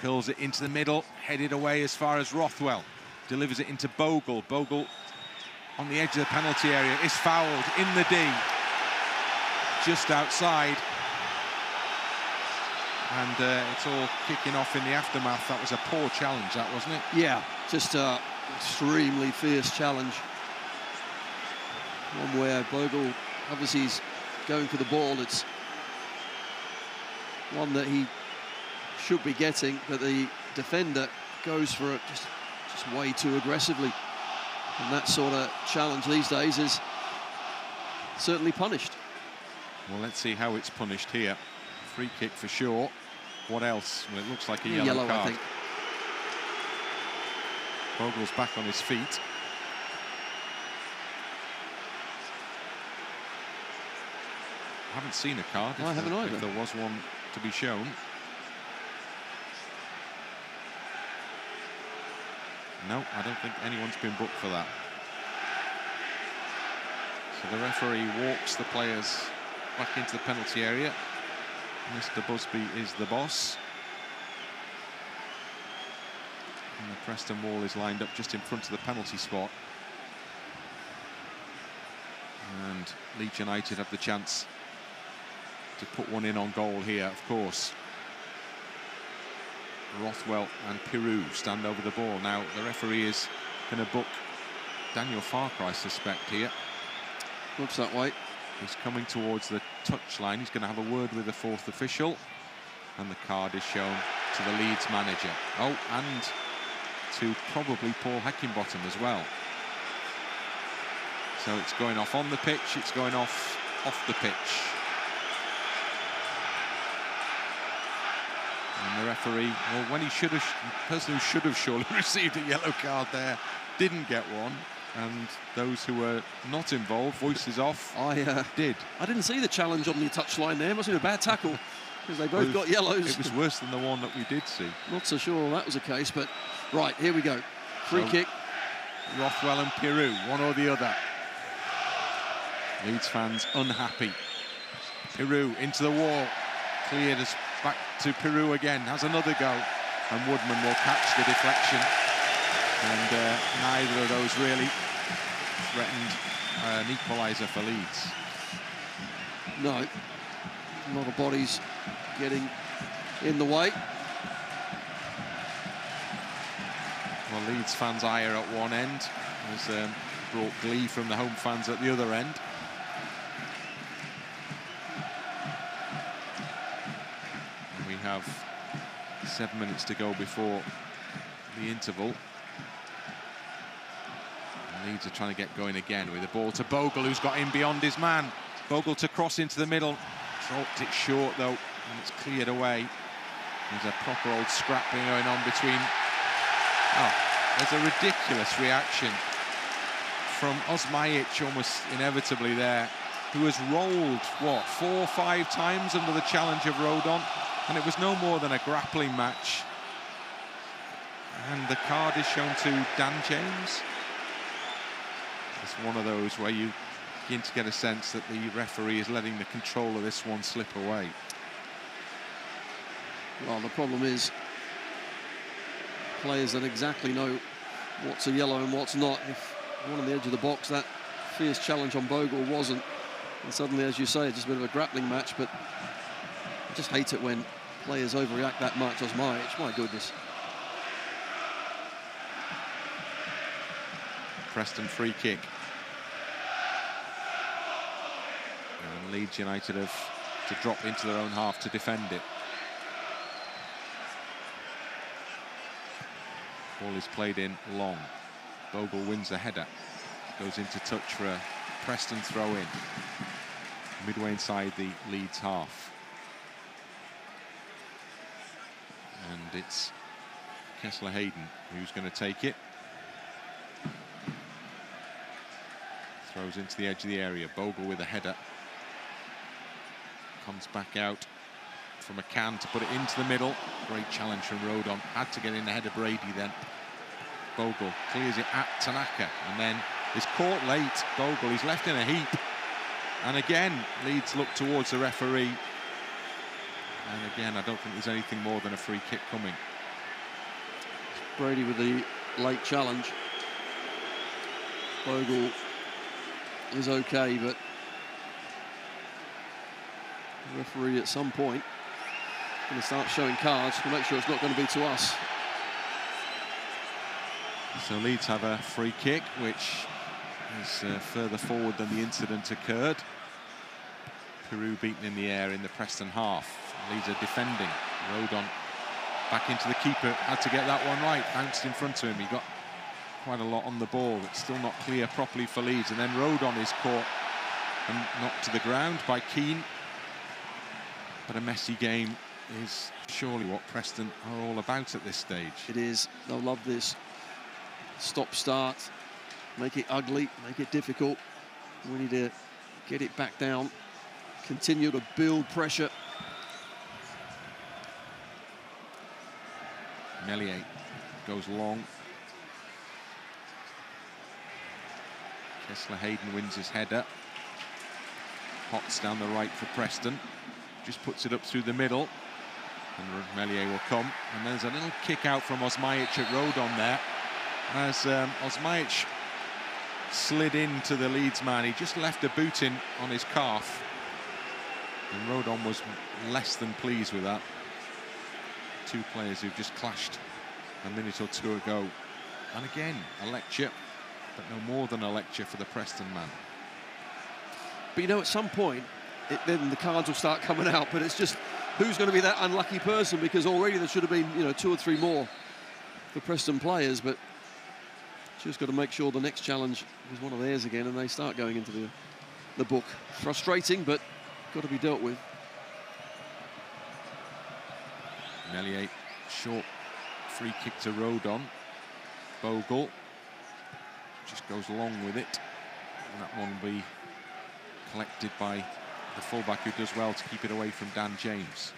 Curls it into the middle, headed away as far as Rothwell. Delivers it into Bogle. Bogle on the edge of the penalty area is fouled in the D. Just outside. And it's all kicking off in the aftermath. That was a poor challenge, that, wasn't it? Yeah, just an extremely fierce challenge. One where Bogle, obviously, he's going for the ball. It's one that he should be getting, but the defender goes for it just way too aggressively. And that sort of challenge these days is certainly punished. Well, let's see how it's punished here. Free kick for sure. What else? Well, it looks like a yellow card. I think. Bogle's back on his feet. I haven't seen a card. I haven't either. If there was one to be shown. No, I don't think anyone's been booked for that. So the referee walks the players back into the penalty area. Mr. Busby is the boss. And the Preston wall is lined up just in front of the penalty spot. And Leeds United have the chance to put one in on goal here, of course. Rothwell and Pirou stand over the ball. Now, the referee is going to book Daniel Farker, I suspect, here. Looks that way. He's coming towards the touchline. He's going to have a word with the fourth official. And the card is shown to the Leeds manager. Oh, and to probably Paul Heckingbottom as well. So it's going off on the pitch, it's going off the pitch. And the referee, well, when he should have, the person who should have surely received a yellow card there, didn't get one. And those who were not involved, voices off, did. I didn't see the challenge on the touchline there. It must have been a bad tackle, because they both got yellows. It was worse than the one that we did see. Not so sure that was the case, but right, here we go. Free kick. Rothwell and Pirou, one or the other. Leeds fans unhappy. Pirou into the wall. Cleared us back to Pirou again. Has another go. And Woodman will catch the deflection. And neither of those really threatened an equaliser for Leeds. No. A lot of bodies getting in the way. Well, Leeds fans' ire at one end has brought glee from the home fans at the other end. And we have 7 minutes to go before the interval. And Leeds are trying to get going again with the ball to Bogle, who's got in beyond his man. Bogle to cross into the middle. Dropped it short, though, and it's cleared away. There's a proper old scrapping going on between... Oh, there's a ridiculous reaction from Osmajic, almost inevitably there, who has rolled, what, 4 or 5 times under the challenge of Rodon, and it was no more than a grappling match. And the card is shown to Dan James. It's one of those where you begin to get a sense that the referee is letting the control of this one slip away. Well, the problem is players that exactly know what's a yellow and what's not. If one on the edge of the box, that fierce challenge on Bogle wasn't. And suddenly, as you say, it's just a bit of a grappling match, but I just hate it when players overreact that much. Osmajic, my goodness. Preston free kick. And Leeds United have to drop into their own half to defend it. Ball is played in long. Bogle wins the header. Goes into touch for a Preston throw-in. Midway inside the Leeds half. And it's Kesler-Hayden who's going to take it. Throws into the edge of the area. Bogle with a header. Comes back out for McCann to put it into the middle. Great challenge from Rodon. Had to get in ahead of Brady then. Bogle clears it at Tanaka and then is caught late. Bogle, he's left in a heap. And again, Leeds look towards the referee. And again, I don't think there's anything more than a free kick coming. Brady with the late challenge. Bogle is okay, but the referee at some point is going to start showing cards to make sure it's not going to be to us. So Leeds have a free kick, which is further forward than the incident occurred. Pirou beaten in the air in the Preston half. Leeds are defending. Rodon back into the keeper. Had to get that one right. Bounced in front of him. He got quite a lot on the ball. It's still not clear properly for Leeds. And then Rodon is caught and knocked to the ground by Keane. But a messy game is surely what Preston are all about at this stage. It is. They'll love this. Stop-start. Make it ugly. Make it difficult. We need to get it back down. continue to build pressure. Meslier goes long. Kesler-Hayden wins his header. Potts down the right for Preston. Just puts it up through the middle. And Meslier will come. And there's a little kick out from Osmajic at Rodon there. As Osmajic slid into the Leeds man, he just left a boot in on his calf. And Rodon was less than pleased with that. Two players who've just clashed a minute or two ago. And again, a lecture, but no more than a lecture for the Preston man. But you know, at some point, then the cards will start coming out, but it's just who's going to be that unlucky person, because already there should have been, you know, 2 or 3 more for Preston players, but just got to make sure the next challenge is one of theirs again and they start going into the book. Frustrating, but got to be dealt with. Meslier, short free kick to Rodon. Bogle just goes along with it. And that one will be collected by the fullback, who does well to keep it away from Dan James.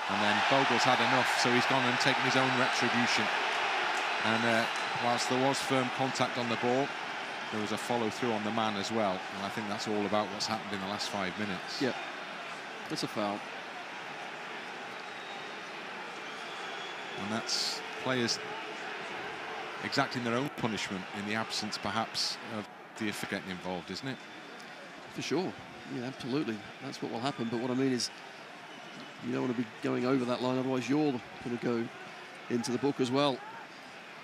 And then Bogle's had enough, so he's gone and taken his own retribution. And whilst there was firm contact on the ball, there was a follow-through on the man as well. And I think that's all about what's happened in the last 5 minutes. Yeah, that's a foul. And that's players exacting their own punishment in the absence, perhaps, of the official getting involved, isn't it? For sure. Yeah, absolutely. That's what will happen. But what I mean is, you don't want to be going over that line, otherwise you're going to go into the book as well.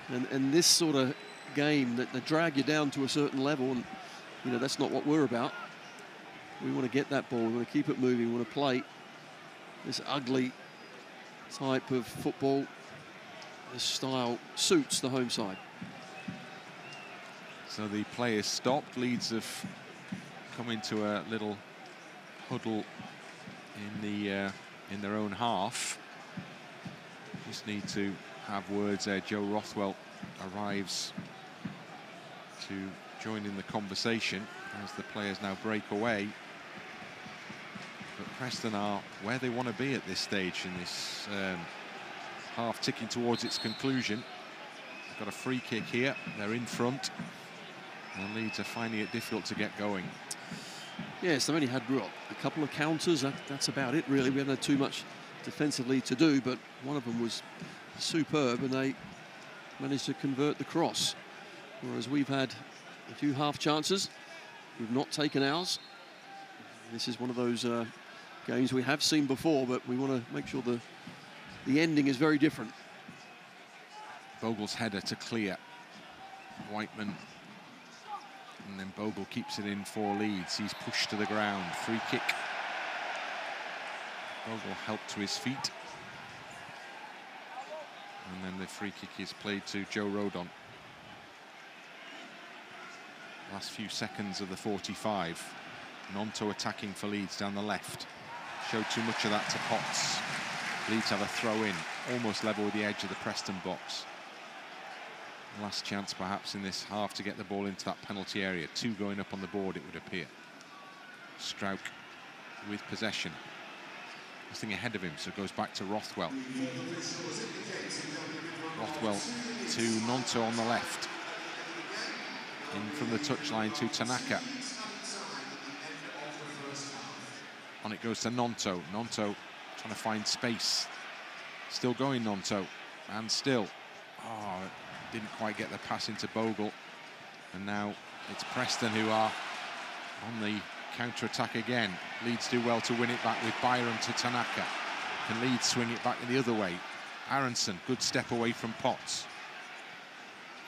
And this sort of game, that they drag you down to a certain level, and you know that's not what we're about. We want to get that ball, we want to keep it moving, we want to play this ugly type of football. This style suits the home side. So the players stopped. Leeds have come into a little huddle in their own half. Just need to have words there. Joe Rothwell arrives to join in the conversation as the players now break away. But Preston are where they want to be at this stage in this half, ticking towards its conclusion. They've got a free kick here. They're in front. And Leeds are finding it difficult to get going. Yes, they've only had a couple of counters. That's about it, really. We haven't had too much defensively to do, but one of them was superb, and they managed to convert the cross. Whereas we've had a few half chances. We've not taken ours. This is one of those games we have seen before, but we want to make sure the ending is very different. Bogle's header to clear. Whiteman. And then Bogle keeps it in for Leeds. He's pushed to the ground. Free kick. Bogle helped to his feet. And then the free kick is played to Joe Rodon. Last few seconds of the 45. Gnonto attacking for Leeds down the left. Showed too much of that to Potts. Leeds have a throw in, almost level with the edge of the Preston box. Last chance perhaps in this half to get the ball into that penalty area. 2 going up on the board, it would appear. Struijk with possession. Nothing ahead of him, so it goes back to Rothwell. Rothwell to Gnonto on the left. In from the touchline to Tanaka. On it goes to Gnonto. Gnonto trying to find space. Still going Gnonto. And still. Oh, didn't quite get the pass into Bogle. And now it's Preston who are on the counter-attack again. Leeds do well to win it back with Byram to Tanaka. Can Leeds swing it back the other way? Aaronson, good step away from Potts.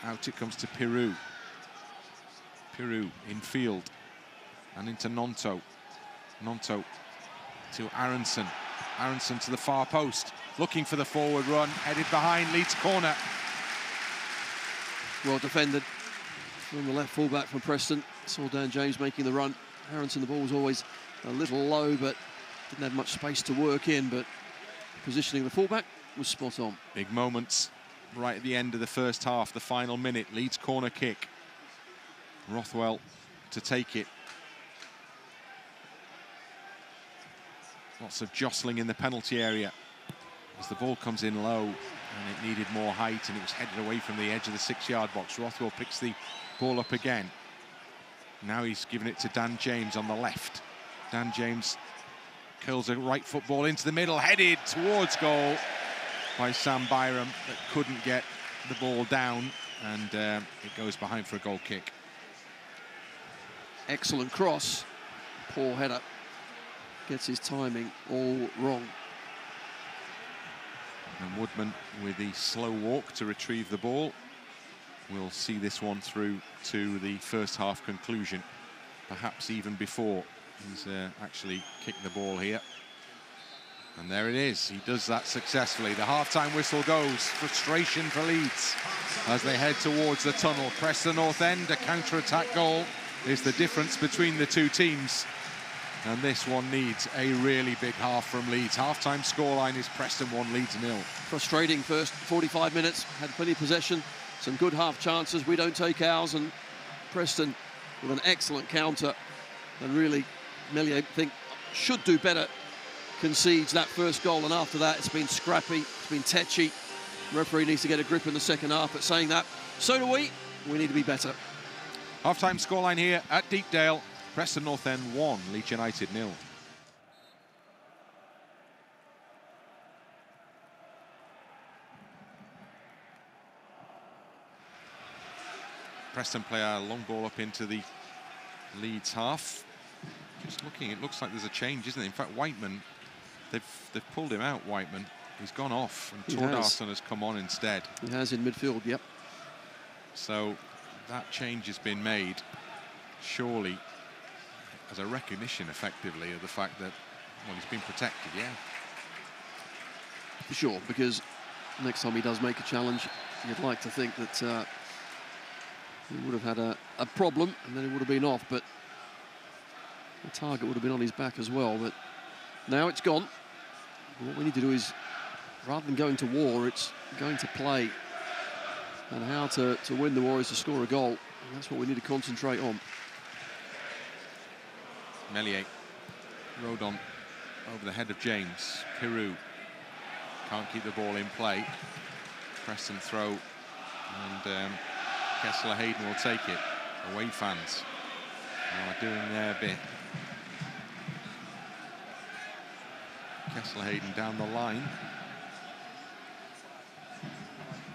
Out it comes to Peru. Peru in field. And into Gnonto. Gnonto to Aaronson. Aaronson to the far post. Looking for the forward run. Headed behind, Leeds corner. Well defended from the left fullback from Preston. Saw Dan James making the run. Aaronson, the ball was always a little low, but didn't have much space to work in, but positioning the fullback was spot on. Big moments right at the end of the first half, the final minute. Leeds corner kick. Rothwell to take it. Lots of jostling in the penalty area as the ball comes in low, and it needed more height, and it was headed away from the edge of the 6-yard box. Rothwell picks the ball up again. Now he's given it to Dan James on the left. Dan James curls a right foot ball into the middle, headed towards goal by Sam Byram, that couldn't get the ball down, and it goes behind for a goal kick. Excellent cross. Poor header. Gets his timing all wrong. And Woodman with the slow walk to retrieve the ball. We'll see this one through to the first half conclusion, perhaps even before he's actually kicked the ball here. And there it is. He does that successfully. The half-time whistle goes. Frustration for Leeds as they head towards the tunnel. Preston North End, a counter-attack goal is the difference between the two teams. And this one needs a really big half from Leeds. Half-time scoreline is Preston 1, Leeds 0. Frustrating first 45 minutes. Had plenty of possession. Some good half chances. We don't take ours. And Preston with an excellent counter. And really, Meslier, I think, should do better. Concedes that first goal, and after that it's been scrappy, it's been tetchy. The referee needs to get a grip in the second half, but saying that, so do we. We need to be better. Half-time scoreline here at Deepdale. Preston North End 1, Leeds United 0. Preston play a long ball up into the Leeds half. Just looking, it looks like there's a change, isn't it? In fact, Whiteman, they've pulled him out, Whiteman. He's gone off, and Thordarson has come on instead. He has in midfield, yep. So that change has been made, surely, as a recognition, effectively, of the fact that, well, he's been protected, yeah. For sure, because next time he does make a challenge, you'd like to think that he would have had a problem, and then he would have been off, but the target would have been on his back as well. But now it's gone. What we need to do is, rather than going to war, it's going to play, and how to win the war is to score a goal. And that's what we need to concentrate on. Meslier, Rodon over the head of James. Peru can't keep the ball in play. Preston throw, and Kesler-Hayden will take it. Away fans are doing their bit. Kesler-Hayden down the line.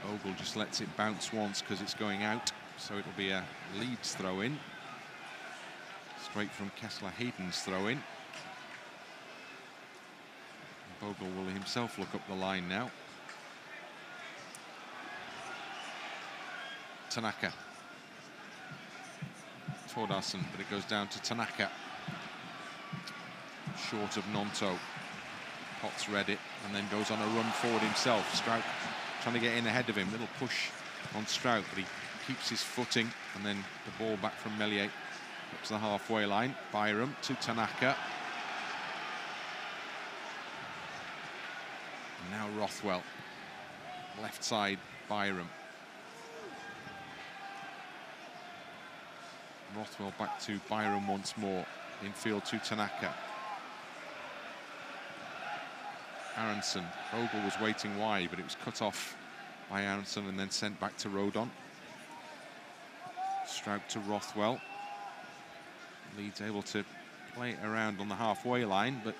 Bogle just lets it bounce once because it's going out, so it'll be a Leeds throw-in. Straight from Kesler-Hayden's throw-in. Bogle will himself look up the line now. Tanaka. Thordarson, but it goes down to Tanaka. Short of Gnonto. Potts read it and then goes on a run forward himself. Struijk trying to get in ahead of him. Little push on Struijk, but he keeps his footing, and then the ball back from Meslier up to the halfway line. Byram to Tanaka. And now Rothwell. Left side, Byram. Rothwell back to Byram once more. Infield to Tanaka. Aaronson. Bogle was waiting wide, but it was cut off by Aaronson and then sent back to Rodon. Struijk to Rothwell. Leeds able to play it around on the halfway line, but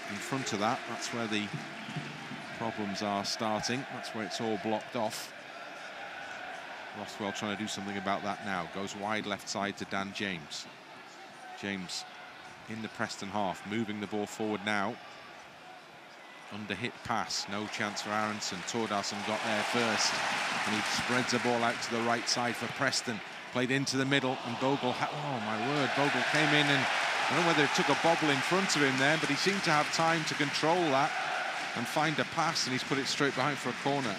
in front of that, that's where the problems are starting. That's where it's all blocked off. Rothwell trying to do something about that now. Goes wide left side to Dan James. James in the Preston half, moving the ball forward now. Under hit pass, no chance for Aaronson. Thordarson got there first, and he spreads the ball out to the right side for Preston. Played into the middle, and Bogle, oh my word, Bogle came in, and I don't know whether it took a bobble in front of him there, but he seemed to have time to control that and find a pass, and he's put it straight behind for a corner.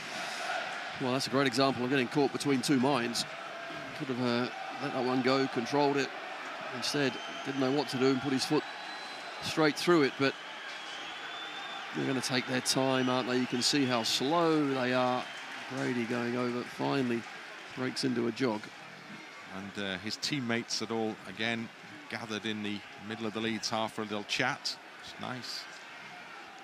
Well, that's a great example of getting caught between two minds. Could have let that one go, controlled it. Instead, didn't know what to do and put his foot straight through it. But they're going to take their time, aren't they? You can see how slow they are. Brady going over, finally breaks into a jog. And his teammates had all, again, gathered in the middle of the Leeds half for a little chat. It's nice.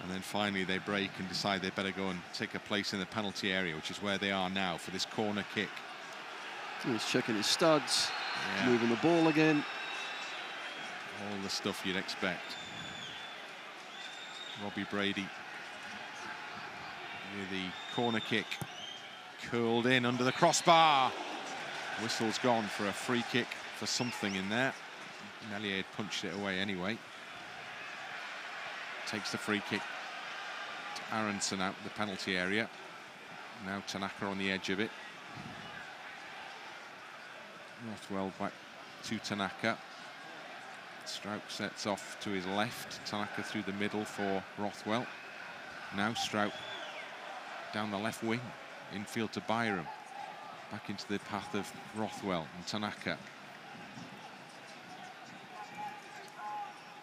And then finally they break and decide they better go and take a place in the penalty area, which is where they are now for this corner kick. He's checking his studs, moving the ball again. All the stuff you'd expect. Robbie Brady with the corner kick. Curled in under the crossbar. Whistle's gone for a free kick for something in there. Meslier had punched it away anyway. Takes the free kick to Aaronson out the penalty area. Now Tanaka on the edge of it. Rothwell back to Tanaka. Struijk sets off to his left. Tanaka through the middle for Rothwell. Now Struijk down the left wing. Infield to Byram. Back into the path of Rothwell and Tanaka.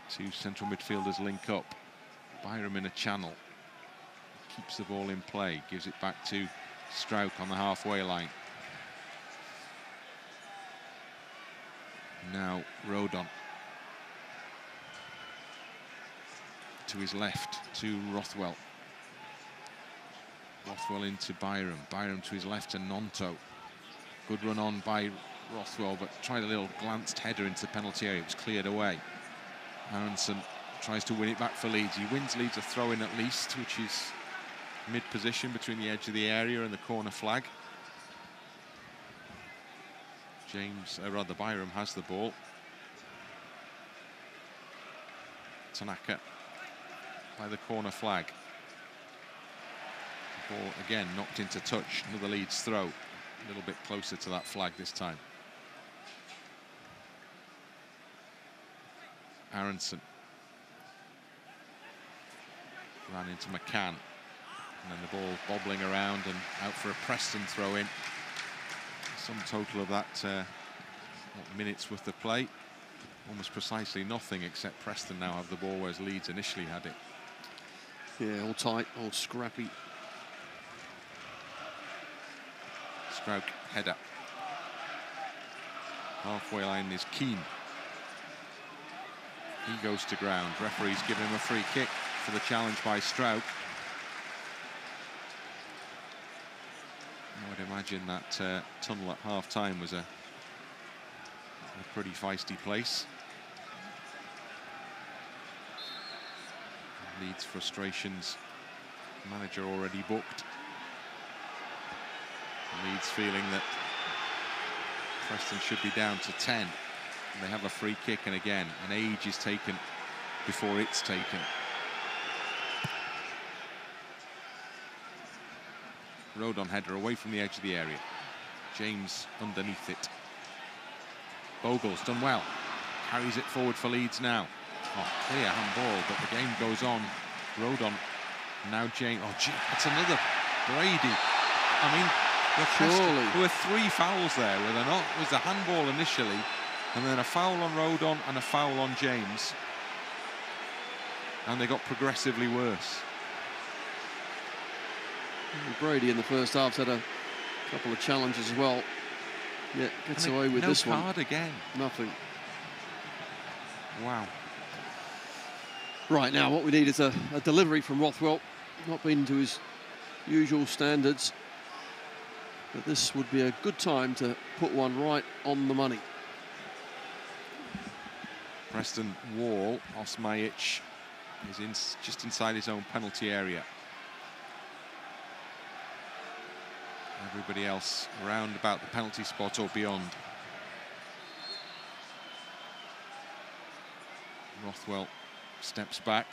Two central midfielders link up. Byram in a channel. Keeps the ball in play. Gives it back to Struijk on the halfway line. Now Rodon. To his left to Rothwell. Rothwell into Byram. Byram to his left to Gnonto. Good run on by Rothwell, but tried a little glanced header into the penalty area. It was cleared away. Aaronson tries to win it back for Leeds. He wins Leeds a throw-in at least, which is mid-position between the edge of the area and the corner flag. Byram has the ball. Tanaka by the corner flag. The ball again knocked into touch. Another Leeds throw. A little bit closer to that flag this time. Aaronson ran into McCann, and then the ball bobbling around and out for a Preston throw-in. Sum total of that minutes worth of play, almost precisely nothing, except Preston now have the ball, whereas Leeds initially had it. Yeah, all tight, all scrappy. Struijk header. Halfway line is Keane. He goes to ground. Referee's giving him a free kick for the challenge by Struijk. I would imagine that tunnel at half-time was a pretty feisty place. Leeds frustrations. Manager already booked. Leeds feeling that Preston should be down to 10. And they have a free kick, and again, an age is taken before it's taken. Rodon header away from the edge of the area. James underneath it. Bogle's done well. Carries it forward for Leeds now. Oh, clear handball, but the game goes on. Rodon, now James. Oh, gee, that's another Brady. I mean, there were 3 fouls there, were there not? It was the handball initially, and then a foul on Rodon and a foul on James. And they got progressively worse. Brady in the first half had a couple of challenges as well. Yeah, gets away with this one. No card again. Nothing. Wow. Right, now what we need is a delivery from Rothwell. Not been to his usual standards. But this would be a good time to put one right on the money. Preston wall. Osmajic is just inside his own penalty area. Everybody else around about the penalty spot or beyond. Rothwell steps back.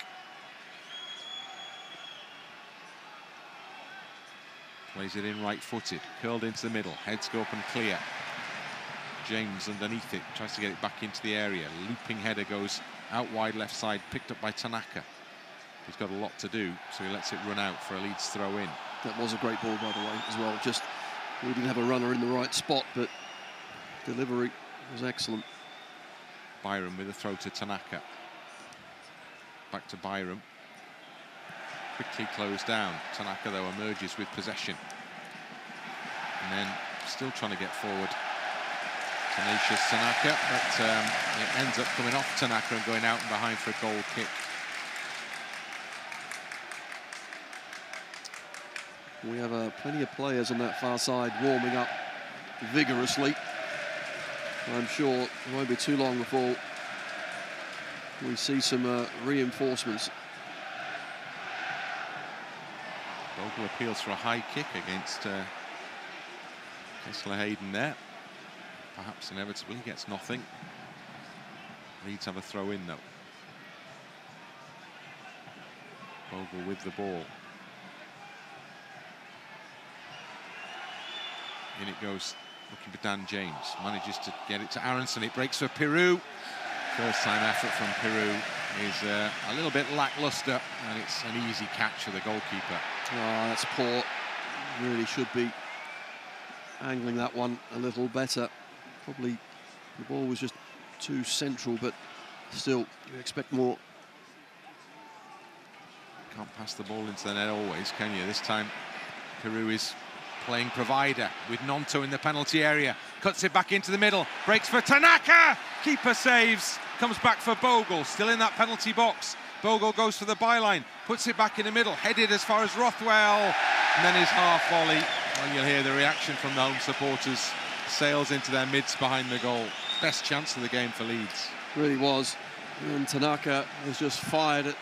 Plays it in right-footed, curled into the middle, heads go up and clear. James underneath it, tries to get it back into the area. Looping header goes out wide left side, picked up by Tanaka. He's got a lot to do, so he lets it run out for a Leeds throw-in. That was a great ball, by the way, as well. Just, we didn't have a runner in the right spot, but delivery was excellent. Byram with a throw to Tanaka. Back to Byram. Quickly closed down. Tanaka, though, emerges with possession. And then still trying to get forward. Tenacious Tanaka, but it ends up coming off Tanaka and going out and behind for a goal kick. We have plenty of players on that far side warming up vigorously. I'm sure it won't be too long before we see some reinforcements. Bogle appeals for a high kick against Kesler-Hayden there. Perhaps inevitably gets nothing. Leeds have a throw in though. Bogle with the ball. In it goes, looking for Dan James. Manages to get it to Aaronson. It breaks for Peru. First time effort from Peru is a little bit lackluster, and it's an easy catch for the goalkeeper. Oh, that's poor. Really should be angling that one a little better. Probably the ball was just too central, but still, you expect more. Can't pass the ball into the net always, can you? This time, Peru is playing provider with Gnonto in the penalty area. Cuts it back into the middle. Breaks for Tanaka. Keeper saves. Comes back for Bogle. Still in that penalty box. Bogle goes for the byline. Puts it back in the middle. Headed as far as Rothwell. And then his half volley. Well, you'll hear the reaction from the home supporters. Sails into their midst behind the goal. Best chance of the game for Leeds. Really was. And Tanaka has just fired it,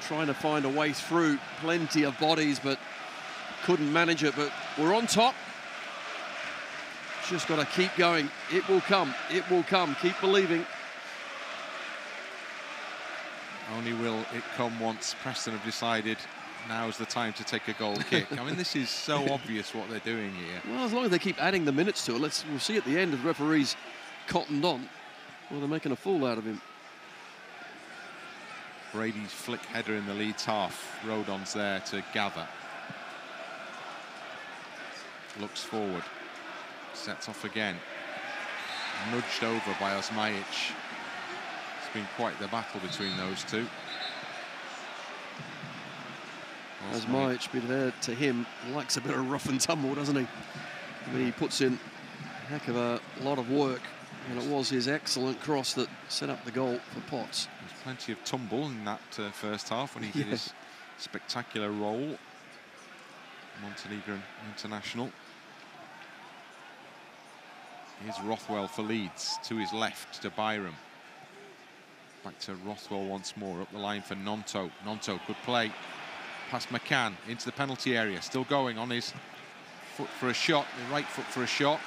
trying to find a way through. Plenty of bodies, but couldn't manage it. But we're on top. Just got to keep going. It will come. It will come. Keep believing. Only will it come once Preston have decided now's the time to take a goal kick. I mean, this is so obvious what they're doing here. Well, as long as they keep adding the minutes to it, we'll see at the end if the referees cottoned on. Well, they're making a fool out of him. Brady's flick header in the Leeds half. Rodon's there to gather. Looks forward. Sets off again. Nudged over by Osmajic. It's been quite the battle between those two. Osmajic, be fair to him, likes a bit of rough and tumble, doesn't he? I mean, he puts in a heck of a lot of work, and it was his excellent cross that set up the goal for Potts. There's plenty of tumble in that first half when he did his spectacular roll. Montenegrin international. Here's Rothwell for Leeds, to his left to Byram. Back to Rothwell once more, up the line for Gnonto. Gnonto, good play. Past McCann, into the penalty area, still going on his foot for a shot, the right foot for a shot.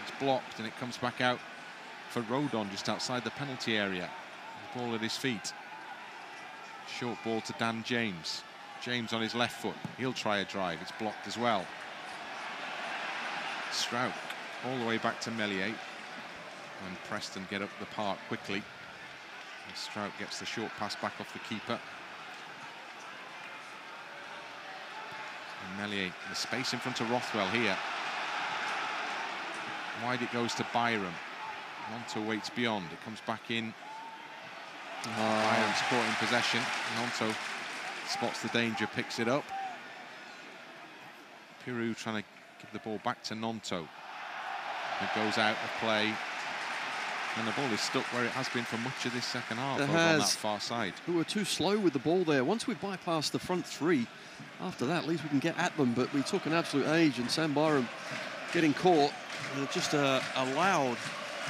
It's blocked and it comes back out for Rodon just outside the penalty area. The ball at his feet. Short ball to Dan James. James on his left foot, he'll try a drive, it's blocked as well. Struijk all the way back to Meslier. And Preston get up the park quickly. And Struijk gets the short pass back off the keeper. And Meslier, the space in front of Rothwell here. Wide it goes to Byram. Gnonto waits beyond, it comes back in. Byram's caught in possession. Gnonto spots the danger, picks it up. Peru trying to give the ball back to Gnonto. It goes out of play. And the ball is stuck where it has been for much of this second half, over on that far side. We were too slow with the ball there. Once we bypassed the front three, after that, at least we can get at them. But we took an absolute age, and Sam Byram getting caught. And it just allowed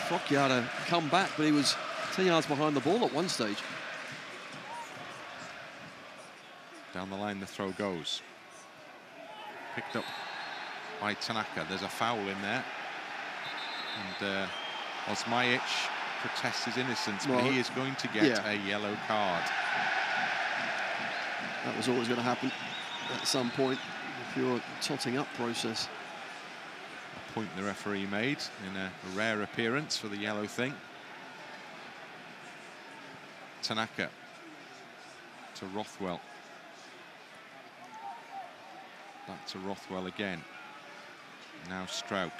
Frokjaer to come back, but he was 10 yards behind the ball at one stage. Down the line the throw goes. Picked up by Tanaka. There's a foul in there. And Osmajic protests his innocence, but he is going to get a yellow card. That was always going to happen at some point, the pure totting up process. A point the referee made in a rare appearance for the yellow thing. Tanaka to Rothwell. Back to Rothwell again. Now Struijk.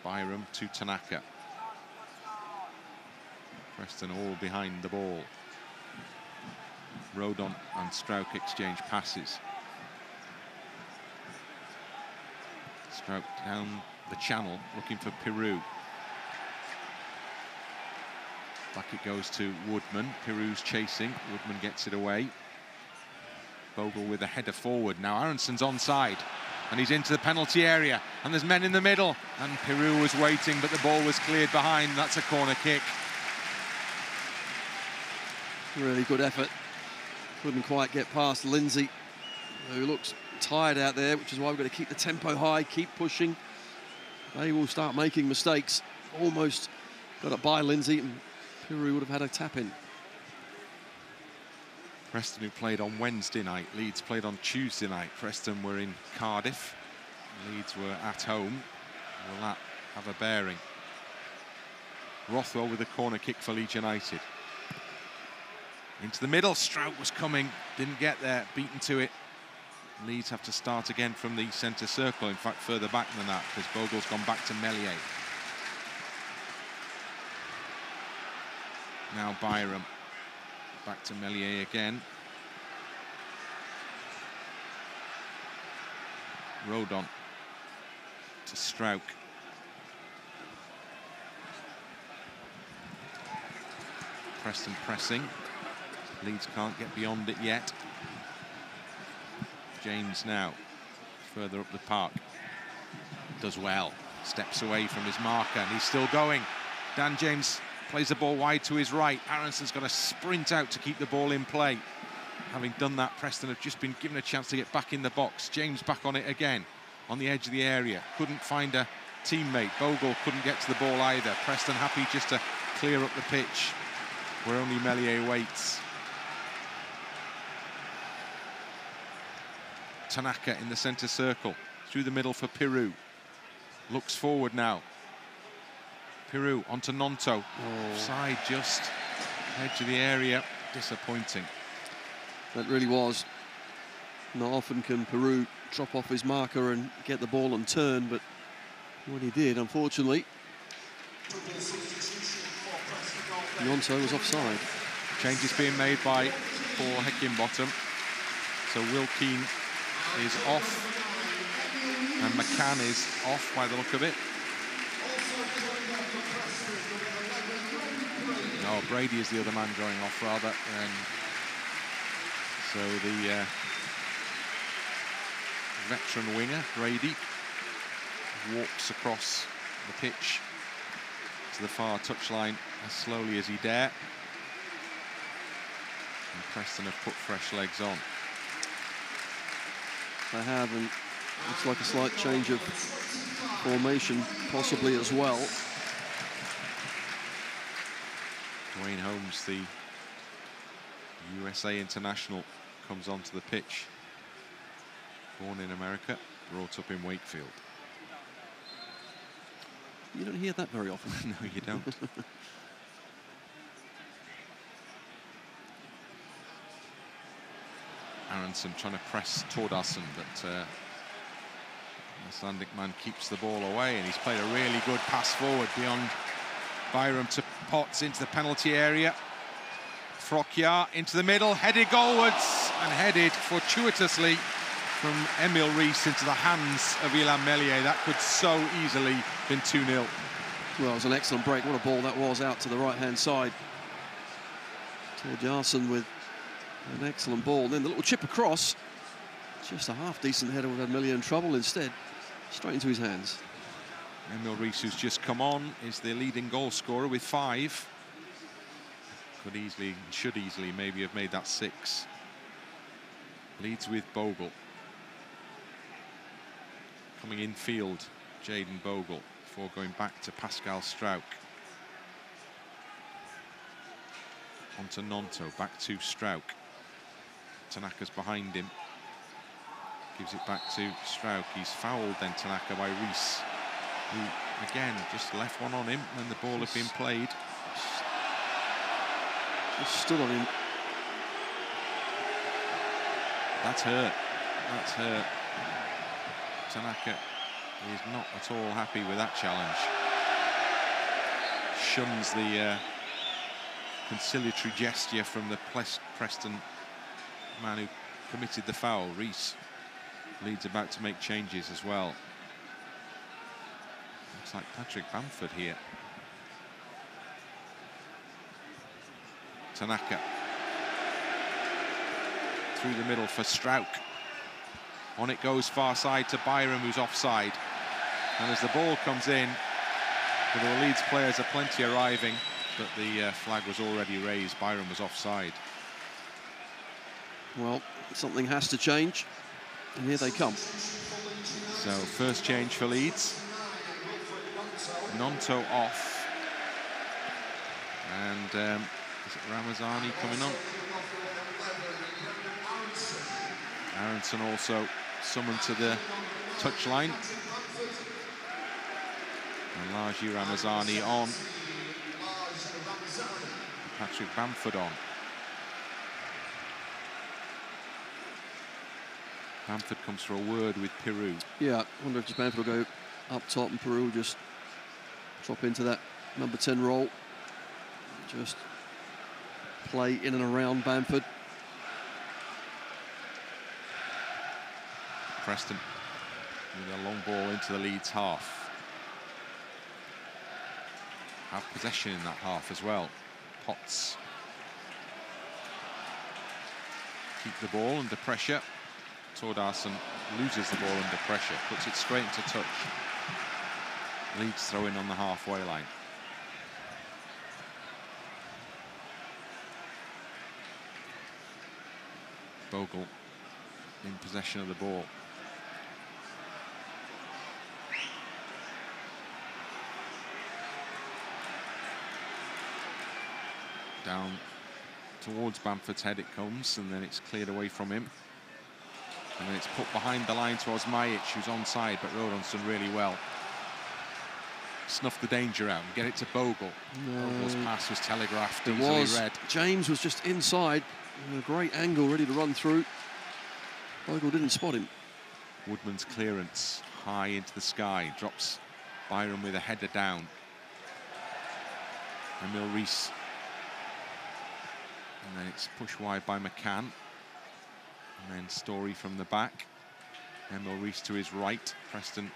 Byram to Tanaka. Preston all behind the ball. Rodon and Struijk exchange passes. Struijk down the channel looking for Peru. Back it goes to Woodman. Peru's chasing. Woodman gets it away. Bogle with a header forward. Now Aaronson's onside, and he's into the penalty area, and there's men in the middle, and Peru was waiting, but the ball was cleared behind. That's a corner kick. Really good effort. Couldn't quite get past Lindsay, who looks tired out there, which is why we've got to keep the tempo high, keep pushing. They will start making mistakes. Almost got it by Lindsay, and Peru would have had a tap in. Preston, who played on Wednesday night, Leeds played on Tuesday night. Preston were in Cardiff, Leeds were at home. Will that have a bearing? Rothwell with a corner kick for Leeds United. Into the middle, Struijk was coming, didn't get there, beaten to it. Leeds have to start again from the centre circle, in fact further back than that, because Bogle's gone back to Meslier. Now Byram. Back to Meslier again. Rodon to Struijk. Preston pressing. Leeds can't get beyond it yet. James now further up the park. Does well. Steps away from his marker, and he's still going. Dan James plays the ball wide to his right. Aaronson's got to sprint out to keep the ball in play. Having done that, Preston have just been given a chance to get back in the box. James back on it again, on the edge of the area. Couldn't find a teammate. Bogle couldn't get to the ball either. Preston happy just to clear up the pitch, where only Meslier waits. Tanaka in the centre circle. Through the middle for Peru. Looks forward now. Peru onto Gnonto. Offside just. Edge of the area. Disappointing. That really was. Not often can Peru drop off his marker and get the ball and turn, but when he did, unfortunately, Gnonto was offside. Changes being made by Paul Heckingbottom. So Will Keane is off, and McCann is off by the look of it. No, Brady is the other man going off, rather. And so the veteran winger, Brady, walks across the pitch to the far touchline as slowly as he dare. And Preston have put fresh legs on. They have, and looks like a slight change of formation, possibly as well. Dwayne Holmes, the USA international, comes onto the pitch. Born in America, brought up in Wakefield. You don't hear that very often. No, you don't. Aaronson trying to press Thordarson, but the Icelandic man keeps the ball away, and he's played a really good pass forward beyond Byram to Potts into the penalty area. Frokjaer into the middle, headed goalwards, and headed fortuitously from Emil Riis into the hands of Illan Meslier. That could so easily have been 2-0. Well, it was an excellent break. What a ball that was out to the right-hand side. Thordarson with an excellent ball. Then the little chip across. Just a half-decent header would have had Meslier in trouble. Instead, straight into his hands. Emil Riis, who's just come on, is the leading goal scorer with 5. Could easily, should easily maybe have made that 6. Leeds with Bogle. Coming in field, Jayden Bogle, before going back to Pascal Struijk. Onto Gnonto, back to Struijk. Tanaka's behind him. Gives it back to Struijk. He's fouled then, Tanaka, by Riis, who again just left one on him when the ball had been played. Just stood on him. That's hurt. That's hurt. Tanaka is not at all happy with that challenge. Shuns the conciliatory gesture from the Preston man who committed the foul. Riis. Leeds about to make changes as well. Looks like Patrick Bamford here. Tanaka through the middle for Struijk. On it goes far side to Byram, who's offside. And as the ball comes in, the Leeds players are plenty arriving, but the flag was already raised. Byram was offside. Well, something has to change, and here they come. So first change for Leeds. Gnonto off. And is it Ramazani coming on? Aaronson also summoned to the touchline. And largely Ramazani on. Patrick Bamford on. Bamford comes for a word with Peru. Yeah, I wonder if Bamford will go up top and Peru will just drop into that number 10 role. Just play in and around Bamford. Preston with a long ball into the Leeds half. Have possession in that half as well. Potts. Keep the ball under pressure. Thordarson loses the ball under pressure, puts it straight into touch. Leeds throw in on the halfway line. Bogle in possession of the ball. Down towards Bamford's head it comes, and then it's cleared away from him. And then it's put behind the line to Osmajic, who's onside, but Rodon's done really well. Snuff the danger out and get it to Bogle. No. Bogle's pass was telegraphed, easily read. James was just inside, a great angle, ready to run through. Bogle didn't spot him. Woodman's clearance high into the sky, drops Byram with a header down. Riis. And then it's pushed wide by McCann. And then Storey from the back. Riis to his right. Preston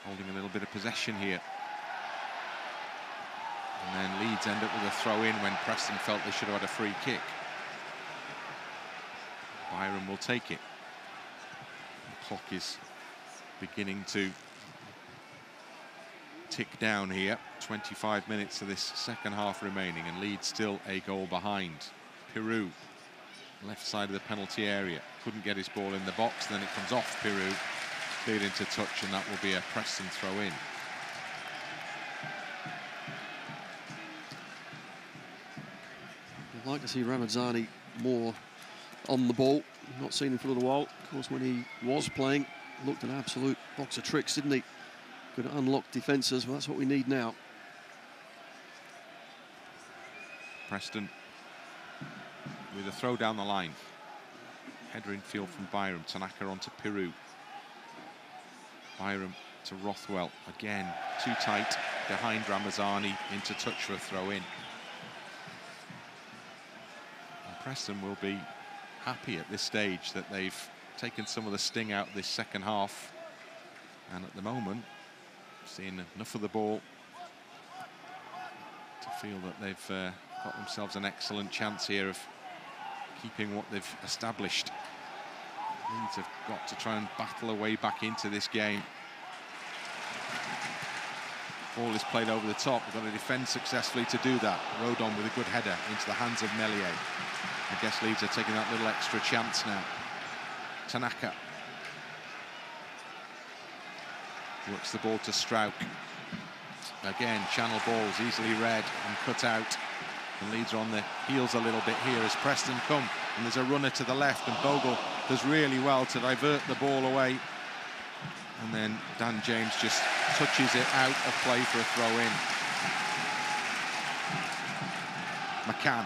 holding a little bit of possession here. And then Leeds end up with a throw-in when Preston felt they should have had a free kick. Byram will take it. The clock is beginning to tick down here. 25 minutes of this second half remaining, and Leeds still a goal behind. Peru, left side of the penalty area, couldn't get his ball in the box, then it comes off Peru, cleared into touch, and that will be a Preston throw-in. I'd like to see Ramazani more on the ball. Not seen him for a little while. Of course, when he was playing, looked an absolute box of tricks, didn't he? Could unlock defences, but that's what we need now. Preston with a throw down the line. Header in field from Byram. Tanaka onto Peru. Byram to Rothwell. Again, too tight behind Ramazani, into touch for a throw-in. Preston will be happy at this stage that they've taken some of the sting out this second half. And at the moment, seeing enough of the ball to feel that they've got themselves an excellent chance here of keeping what they've established. Leeds have got to try and battle a way back into this game. Ball is played over the top. They've got to defend successfully to do that. Rodon with a good header into the hands of Meslier. I guess Leeds are taking that little extra chance now. Tanaka works the ball to Struijk. Again, channel balls easily read and cut out. And Leeds are on the heels a little bit here as Preston come. And there's a runner to the left, and Bogle does really well to divert the ball away. And then Dan James just touches it out of play for a throw-in. McCann.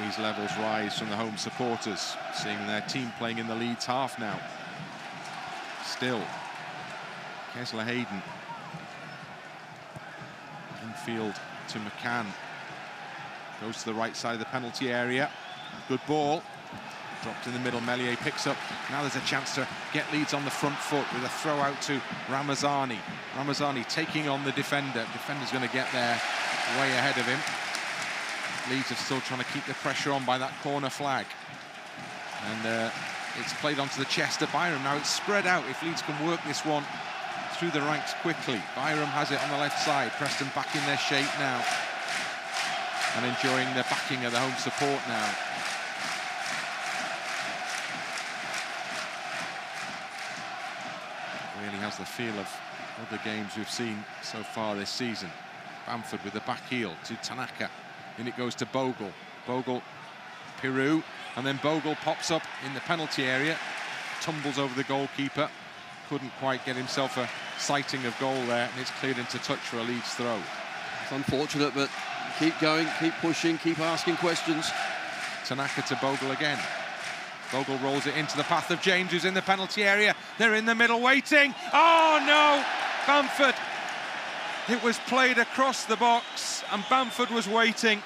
These levels rise from the home supporters, seeing their team playing in the Leeds half now. Still, Kesler-Hayden. Infield to McCann. Goes to the right side of the penalty area. Good ball. Dropped in the middle, Meslier picks up. Now there's a chance to get Leeds on the front foot with a throw out to Ramazani. Ramazani taking on the defender. Defender's going to get there way ahead of him. Leeds are still trying to keep the pressure on by that corner flag. And it's played onto the chest of Byram. Now it's spread out if Leeds can work this one through the ranks quickly. Byram has it on the left side. Preston back in their shape now. And enjoying the backing of the home support now. Really has the feel of other games we've seen so far this season. Bamford with the back heel to Tanaka. In it goes to Bogle. Bogle, Peru, and then Bogle pops up in the penalty area, tumbles over the goalkeeper. Couldn't quite get himself a sighting of goal there, and it's cleared into touch for a Leeds throw. It's unfortunate, but keep going, keep pushing, keep asking questions. Tanaka to Bogle again. Bogle rolls it into the path of James, who's in the penalty area. They're in the middle waiting. Oh no, Bamford. It was played across the box and Bamford was waiting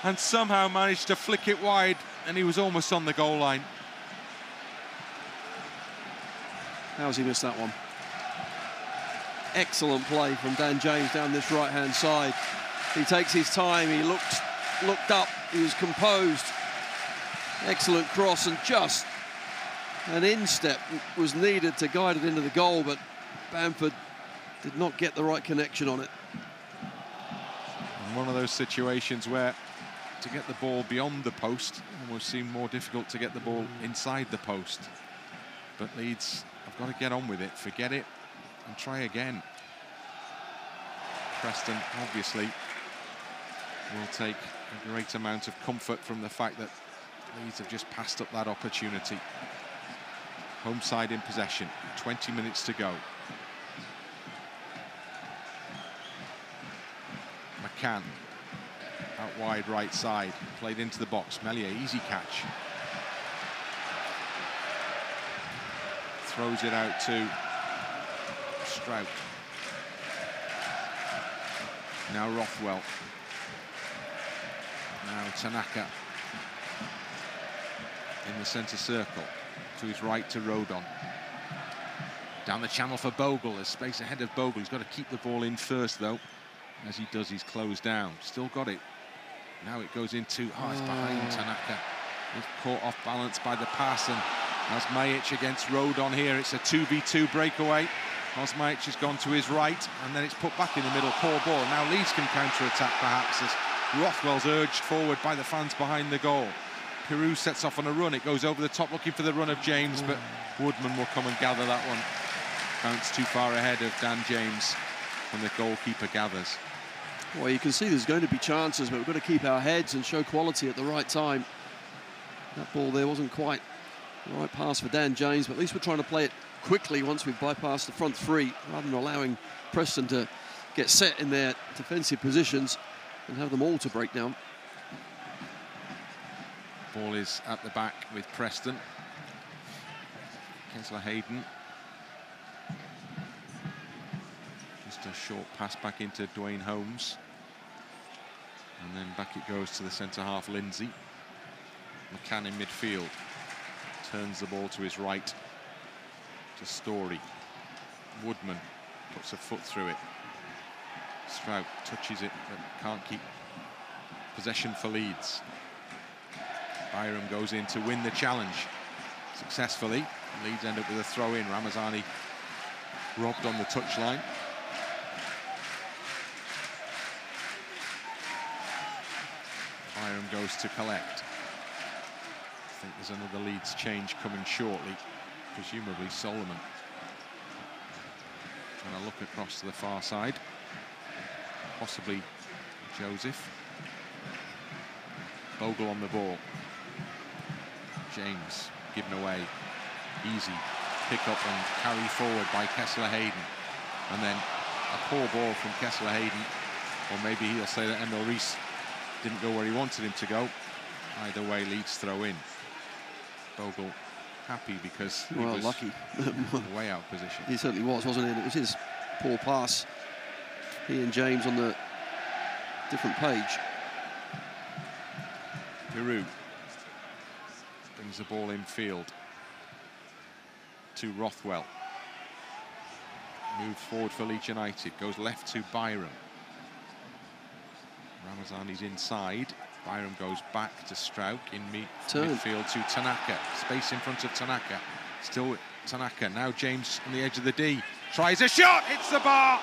and somehow managed to flick it wide, and he was almost on the goal line. How's he missed that one? Excellent play from Dan James down this right-hand side. He takes his time, he looked up, he was composed. Excellent cross, and just an instep was needed to guide it into the goal, but Bamford did not get the right connection on it. And one of those situations where to get the ball beyond the post almost seemed more difficult to get the ball inside the post. But Leeds have got to get on with it, forget it, and try again. Preston obviously will take a great amount of comfort from the fact that Leeds have just passed up that opportunity. Home side in possession, 20 minutes to go. McCann out wide right side, played into the box. Meslier, easy catch. Throws it out to Struijk. Now Rothwell. Now Tanaka in the centre circle. To his right to Rodon. Down the channel for Bogle. There's space ahead of Bogle. He's got to keep the ball in first, though. As he does, he's closed down. Still got it. Now it goes into... it's behind Tanaka. He's caught off balance by the pass. And Osmajic against Rodon here. It's a 2v2 breakaway. Osmajic has gone to his right, and then it's put back in the middle. Poor ball. Now Leeds can counter-attack, perhaps, as Rothwell's urged forward by the fans behind the goal. Peru sets off on a run. It goes over the top, looking for the run of James, but Woodman will come and gather that one. Bounce too far ahead of Dan James, and the goalkeeper gathers. Well, you can see there's going to be chances, but we've got to keep our heads and show quality at the right time. That ball there wasn't quite the right pass for Dan James, but at least we're trying to play it quickly once we've bypassed the front three, rather than allowing Preston to get set in their defensive positions and have them all to break down. Ball is at the back with Preston. Kesler-Hayden. Just a short pass back into Dwayne Holmes. And then back it goes to the centre-half, Lindsay. McCann in midfield. Turns the ball to his right to Storey. Woodman puts a foot through it. Struijk touches it, but can't keep possession for Leeds. Byram goes in to win the challenge successfully. Leeds end up with a throw-in. Ramazani robbed on the touchline. Byram goes to collect. I think there's another Leeds change coming shortly, presumably Solomon. And a look across to the far side. Possibly Joseph. Bogle on the ball. James given away. Easy pick up and carry forward by Kesler-Hayden. And then a poor ball from Kesler-Hayden. Or maybe he'll say that Riis didn't go where he wanted him to go. Either way, Leeds throw in. Bogle happy because he was lucky. way out position. He certainly was, wasn't he? It was his poor pass. He and James on the different page. Peru brings the ball in field to Rothwell. Moves forward for Leeds United. Goes left to Byram. Ramazani's inside. Byram goes back to Struijk in midfield to Tanaka. Space in front of Tanaka. Still Tanaka. Now James on the edge of the D. Tries a shot. Hits the bar.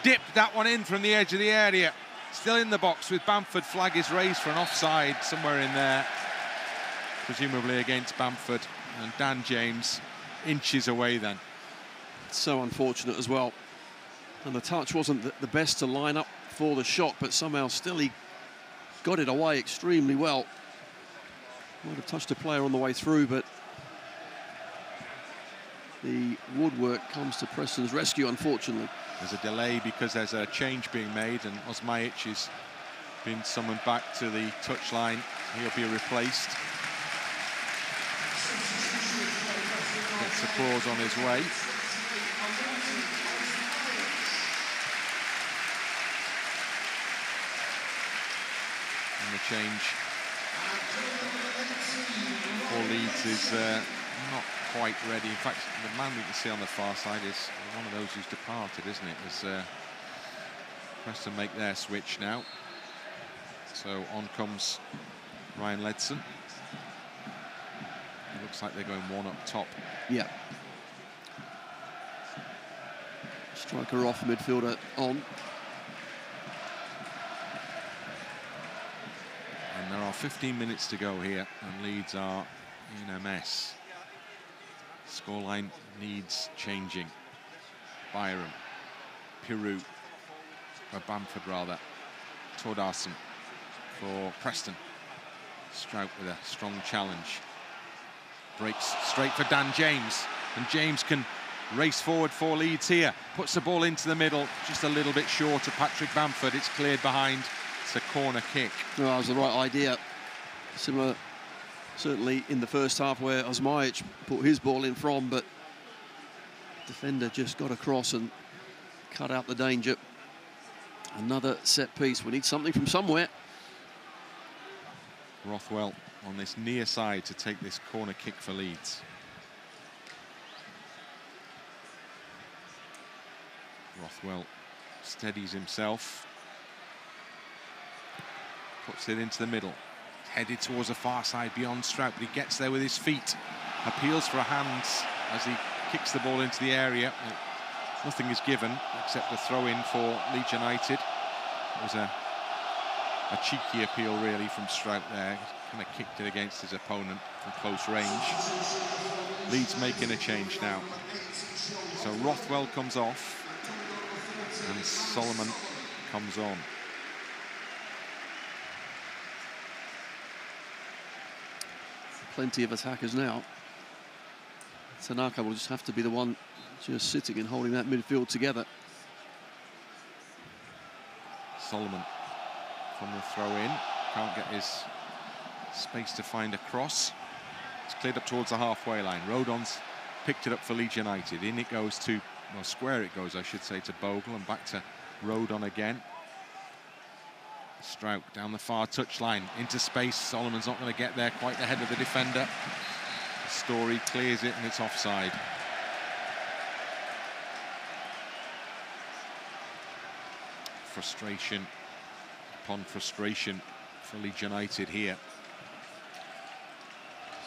Dipped that one in from the edge of the area. Still in the box with Bamford. Flag is raised for an offside somewhere in there. Presumably against Bamford. And Dan James inches away then. So unfortunate as well. And the touch wasn't the best to line up for the shot, but somehow still he got it away extremely well. Might have touched a player on the way through, but the woodwork comes to Preston's rescue, unfortunately. There's a delay because there's a change being made, and Osmajic has been summoned back to the touchline. He'll be replaced. Gets applause on his way. And the change for Leeds is not quite ready. In fact, the man we can see on the far side is one of those who's departed, isn't it? As Preston make their switch now. So on comes Ryan Ledson. It looks like they're going one up top. Yeah. Striker off, midfielder on. And there are 15 minutes to go here, and Leeds are in a mess. Scoreline needs changing. Byram, Peru, or Bamford rather. Thordarson for Preston. Struijk with a strong challenge. Breaks straight for Dan James, and James can race forward for Leeds here. Puts the ball into the middle, just a little bit short of Patrick Bamford. It's cleared behind. It's a corner kick. Well, that was the right idea. Similar, certainly in the first half, where Osmajic put his ball in from, but defender just got across and cut out the danger. Another set piece. We need something from somewhere. Rothwell on this near side to take this corner kick for Leeds. Rothwell steadies himself. Puts it into the middle. Headed towards the far side beyond Struijk, but he gets there with his feet. Appeals for a hand as he kicks the ball into the area. Nothing is given except a throw-in for Leeds United. It was a cheeky appeal really from Struijk there. Kind of kicked it against his opponent from close range. Leeds making a change now. So Rothwell comes off and Solomon comes on. Plenty of attackers now. Tanaka will just have to be the one just sitting and holding that midfield together. Solomon from the throw-in. Can't get his space to find a cross. It's cleared up towards the halfway line. Rodon's picked it up for Leeds United. In it goes to, well, square it goes, I should say, to Bogle, and back to Rodon again. Struijk down the far touchline, into space. Solomon's not going to get there quite ahead of the defender. Storey clears it and it's offside. Frustration upon frustration for Leeds United here.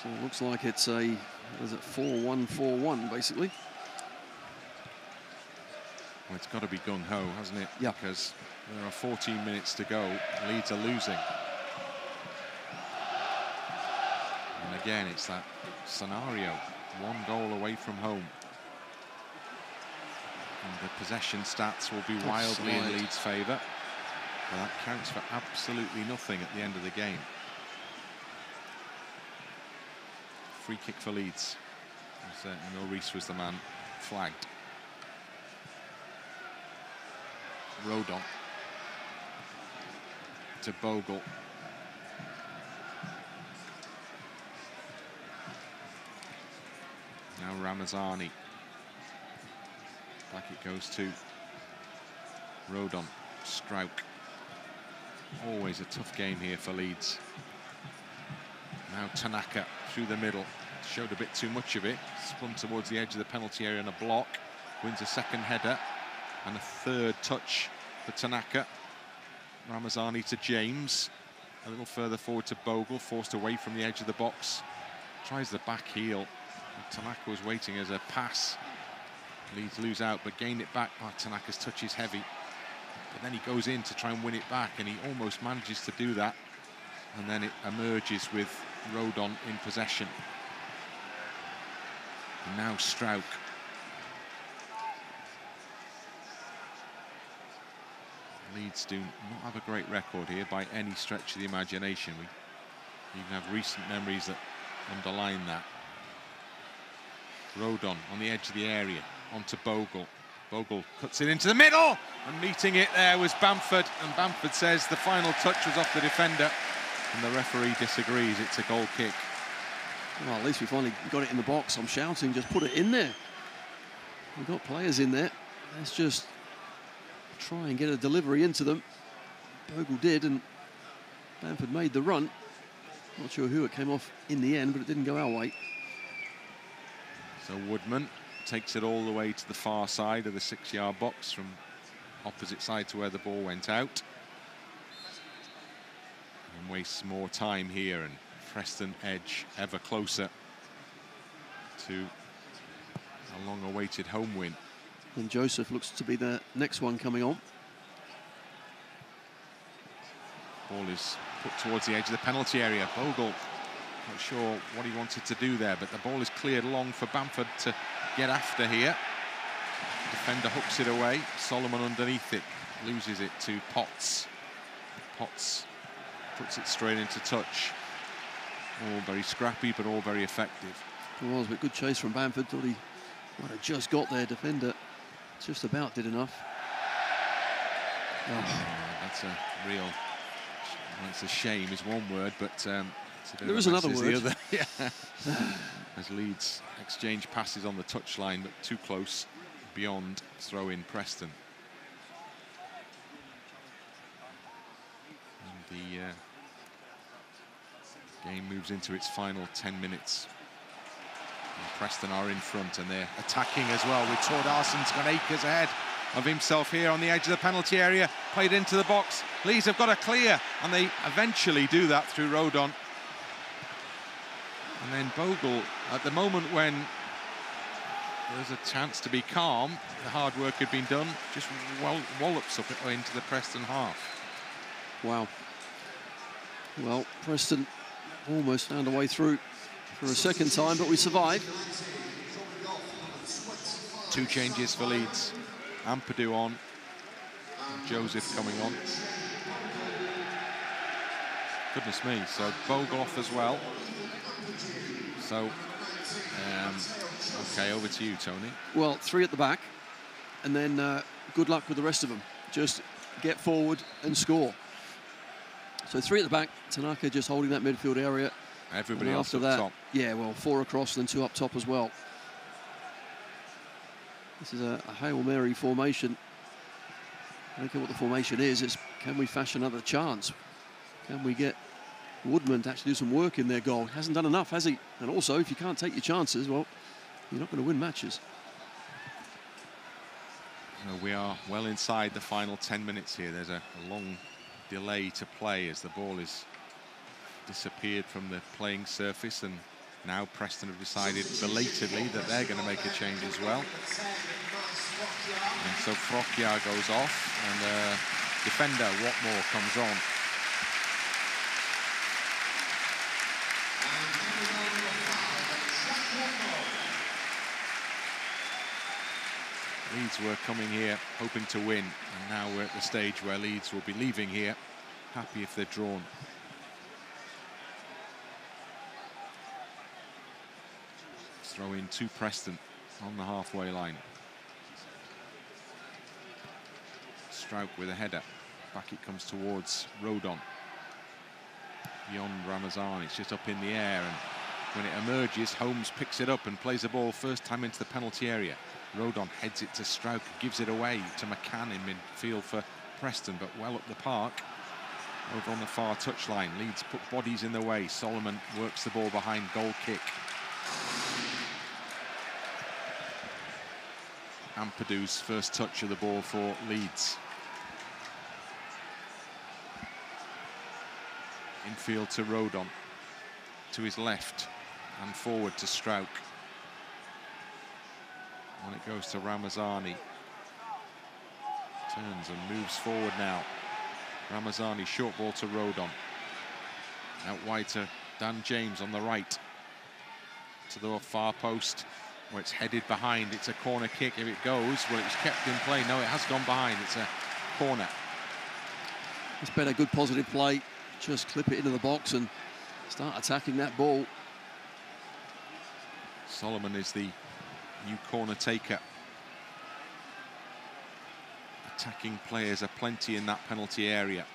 So it looks like it's a, what is it, 4-1-4-1 basically. Well, it's got to be gung-ho, hasn't it? Yeah. Because there are 14 minutes to go. Leeds are losing. And again, it's that scenario. One goal away from home. And the possession stats will be wildly in Leeds' favour. But that counts for absolutely nothing at the end of the game. Free kick for Leeds. Riis was the man flagged. Rodon to Bogle. Now Ramazani. Back it goes to Rodon. Struijk. Always a tough game here for Leeds. Now Tanaka through the middle. Showed a bit too much of it. Spun towards the edge of the penalty area and a block. Wins a second header. And a third touch for Tanaka. Ramazani to James. a little further forward to Bogle, forced away from the edge of the box. Tries the back heel. Tanaka was waiting as a pass. Leeds lose out, but gain it back. Oh, Tanaka's touch is heavy. But then he goes in to try and win it back, and he almost manages to do that. And then it emerges with Rodon in possession. And now Struijk. Leeds do not have a great record here by any stretch of the imagination. We even have recent memories that underline that. Rodon on the edge of the area, onto Bogle. Bogle cuts it into the middle, and meeting it there was Bamford, and Bamford says the final touch was off the defender, and the referee disagrees. It's a goal kick. Well, at least we finally got it in the box. I'm shouting, just put it in there. We've got players in there. Let's just try and get a delivery into them. Bogle did, and Bamford made the run. Not sure who it came off in the end, but it didn't go our way. So Woodman takes it all the way to the far side of the 6-yard box, from opposite side to where the ball went out. And wastes more time here, and Preston edge ever closer to a long-awaited home win. And Joseph looks to be the next one coming on. Ball is put towards the edge of the penalty area. Bogle, not sure what he wanted to do there, but the ball is cleared long for Bamford to get after here. Defender hooks it away. Solomon underneath it, loses it to Potts. Potts puts it straight into touch. All very scrappy, but all very effective. It was, but good chase from Bamford. Thought he might have just got there. Defender just about did enough. Oh, that's a real... Well, it's a shame is one word, but there is another word. The other. Yeah. As Leeds exchange passes on the touchline, but too close beyond throw in Preston. And the game moves into its final 10 minutes. And Preston are in front, and they're attacking as well, with Thordarson's got acres ahead of himself here on the edge of the penalty area, played into the box. Leeds have got a clear, and they eventually do that through Rodon. And then Bogle, at the moment when there's a chance to be calm, the hard work had been done, just wallops up into the Preston half. Wow. Well, Preston almost found a way through for a second time, but we survived. 2 changes for Leeds. Ampadu on, Joseph coming on. Goodness me, so Bogle off as well. So, okay, over to you, Tony. Well, 3 at the back, and then good luck with the rest of them. Just get forward and score. So 3 at the back, Tanaka just holding that midfield area. Everybody else up top. Yeah, well, 4 across, then 2 up top as well. This is a Hail Mary formation. I don't care what the formation is, it's can we fashion another chance? Can we get Woodman to actually do some work in their goal? He hasn't done enough, has he? And also, if you can't take your chances, well, you're not going to win matches. So we are well inside the final 10 minutes here. There's a long delay to play as the ball is disappeared from the playing surface, and now Preston have decided belatedly that they're going to make a change as well. And so Frokjaer goes off, and defender Whatmough comes on. Leeds were coming here hoping to win, and now we're at the stage where Leeds will be leaving here happy if they're drawn. Throw in to Preston on the halfway line. Struijk with a header. Back it comes towards Rodon. Beyond Ramazani, it's just up in the air, and when it emerges, Holmes picks it up and plays the ball first time into the penalty area. Rodon heads it to Struijk, gives it away to McCann in midfield for Preston, but well up the park. Over on the far touchline, Leeds put bodies in the way. Solomon works the ball behind, goal kick. Ampadu's first touch of the ball for Leeds. Infield to Rodon. To his left. And forward to Struijk. And it goes to Ramazani. Turns and moves forward now. Ramazani, short ball to Rodon. Out wide to Dan James on the right. To the far post, where it's headed behind. It's a corner kick if it goes. Well, it was kept in play. No, it has gone behind. It's a corner. It's been a good positive play. Just clip it into the box and start attacking that ball. Solomon is the new corner taker. Attacking players are plenty in that penalty area.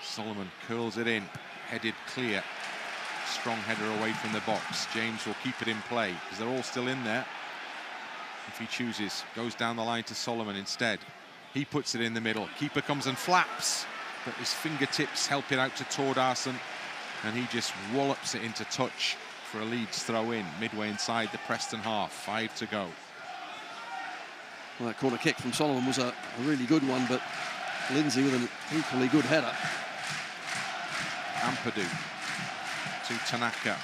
Solomon curls it in, headed clear. Strong header away from the box. James will keep it in play because they're all still in there. If he chooses, goes down the line to Solomon instead. He puts it in the middle. Keeper comes and flaps, but his fingertips help it out to Thordarson, and he just wallops it into touch for a Leeds throw in, midway inside the Preston half. 5 to go. Well, that corner kick from Solomon was a really good one, but Lindsay with an equally good header. Ampadu to Tanaka.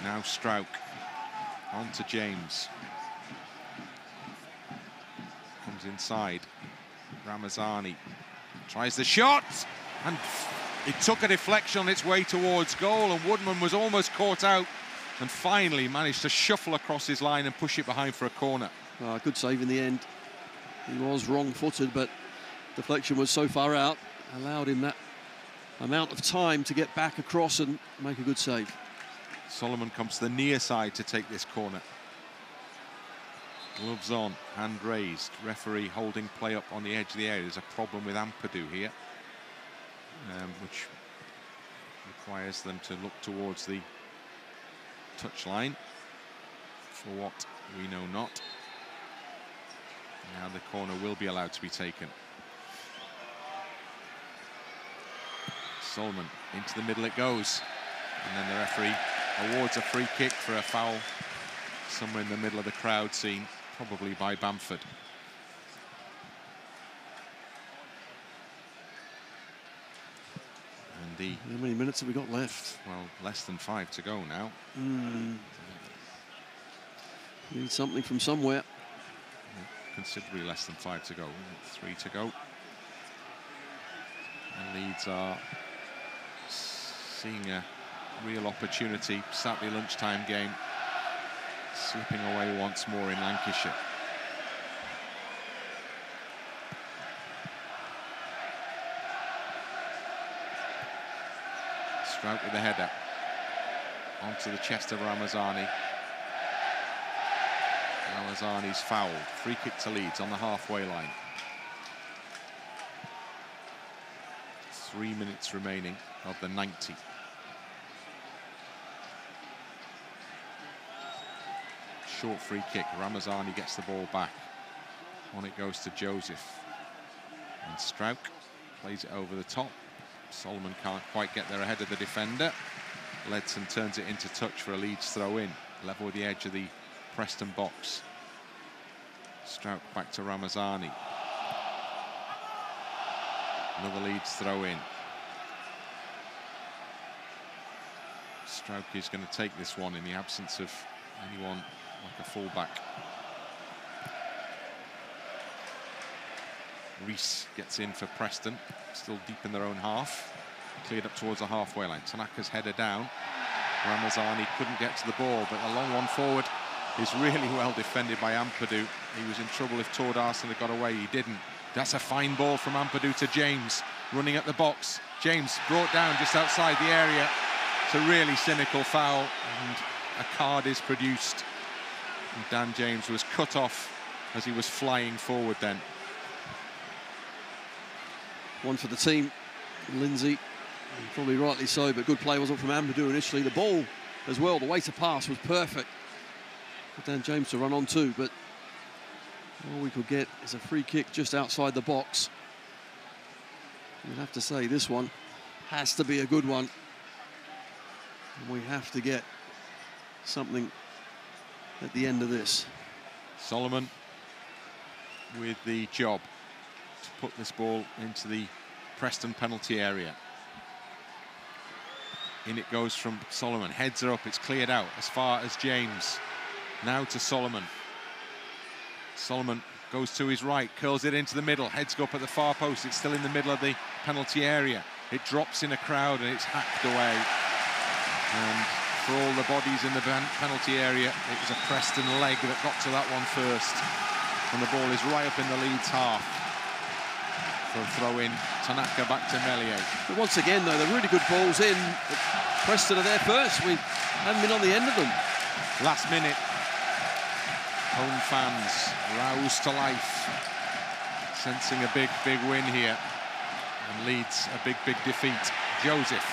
Now Struijk. On to James. Comes inside. Ramazani tries the shot, and it took a deflection on its way towards goal, and Woodman was almost caught out and finally managed to shuffle across his line and push it behind for a corner. Good save in the end. He was wrong-footed, but deflection was so far out, allowed him that amount of time to get back across and make a good save. Solomon comes to the near side to take this corner. Gloves on, hand raised. Referee holding play up on the edge of the area. There's a problem with Ampadu here, which requires them to look towards the touchline. For what we know not. Now the corner will be allowed to be taken. Solomon into the middle it goes, and then the referee awards a free kick for a foul somewhere in the middle of the crowd scene, probably by Bamford. And how many minutes have we got left? Well, less than 5 to go now. Need something from somewhere. Considerably less than 5 to go. 3 to go. And Leeds are seeing a real opportunity. Saturday lunchtime game slipping away once more in Lancashire. Struijk with the header onto the chest of Ramazani. Ramazani's fouled. Free kick to Leeds on the halfway line. 3 minutes remaining of the 90. Short free kick. Ramazani gets the ball back. On it goes to Joseph. And Struijk plays it over the top. Solomon can't quite get there ahead of the defender. Ledson turns it into touch for a Leeds throw in. Level with the edge of the Preston box. Struijk back to Ramazani. Another Leeds throw in. Struijk is going to take this one in the absence of anyone like a fullback. Riis gets in for Preston, still deep in their own half. Cleared up towards the halfway line. Tanaka's header down. Ramazani couldn't get to the ball, but a long one forward is really well defended by Ampadu. He was in trouble if Thordarson had got away. He didn't. That's a fine ball from Ampadu to James, running at the box. James brought down just outside the area. It's a really cynical foul, and a card is produced. And Dan James was cut off as he was flying forward then. One for the team, Lindsay, probably rightly so, but good play wasn't from Ampadu initially. The ball as well, the way to pass was perfect for Dan James to run on to, but all we could get is a free kick just outside the box. You'd have to say this one has to be a good one. And we have to get something at the end of this. Solomon with the job to put this ball into the Preston penalty area. In it goes from Solomon, heads are up, it's cleared out as far as James. Now to Solomon. Solomon goes to his right, curls it into the middle, heads go up at the far post, it's still in the middle of the penalty area. It drops in a crowd and it's hacked away. And for all the bodies in the penalty area, it was a Preston leg that got to that one first. And the ball is right up in the Leeds half. For a throw in, Tanaka back to Meslier. But once again, though, they're really good balls in. Preston are there first. We haven't been on the end of them. Last minute, home fans roused to life, sensing a big win here. And Leeds a big defeat. Joseph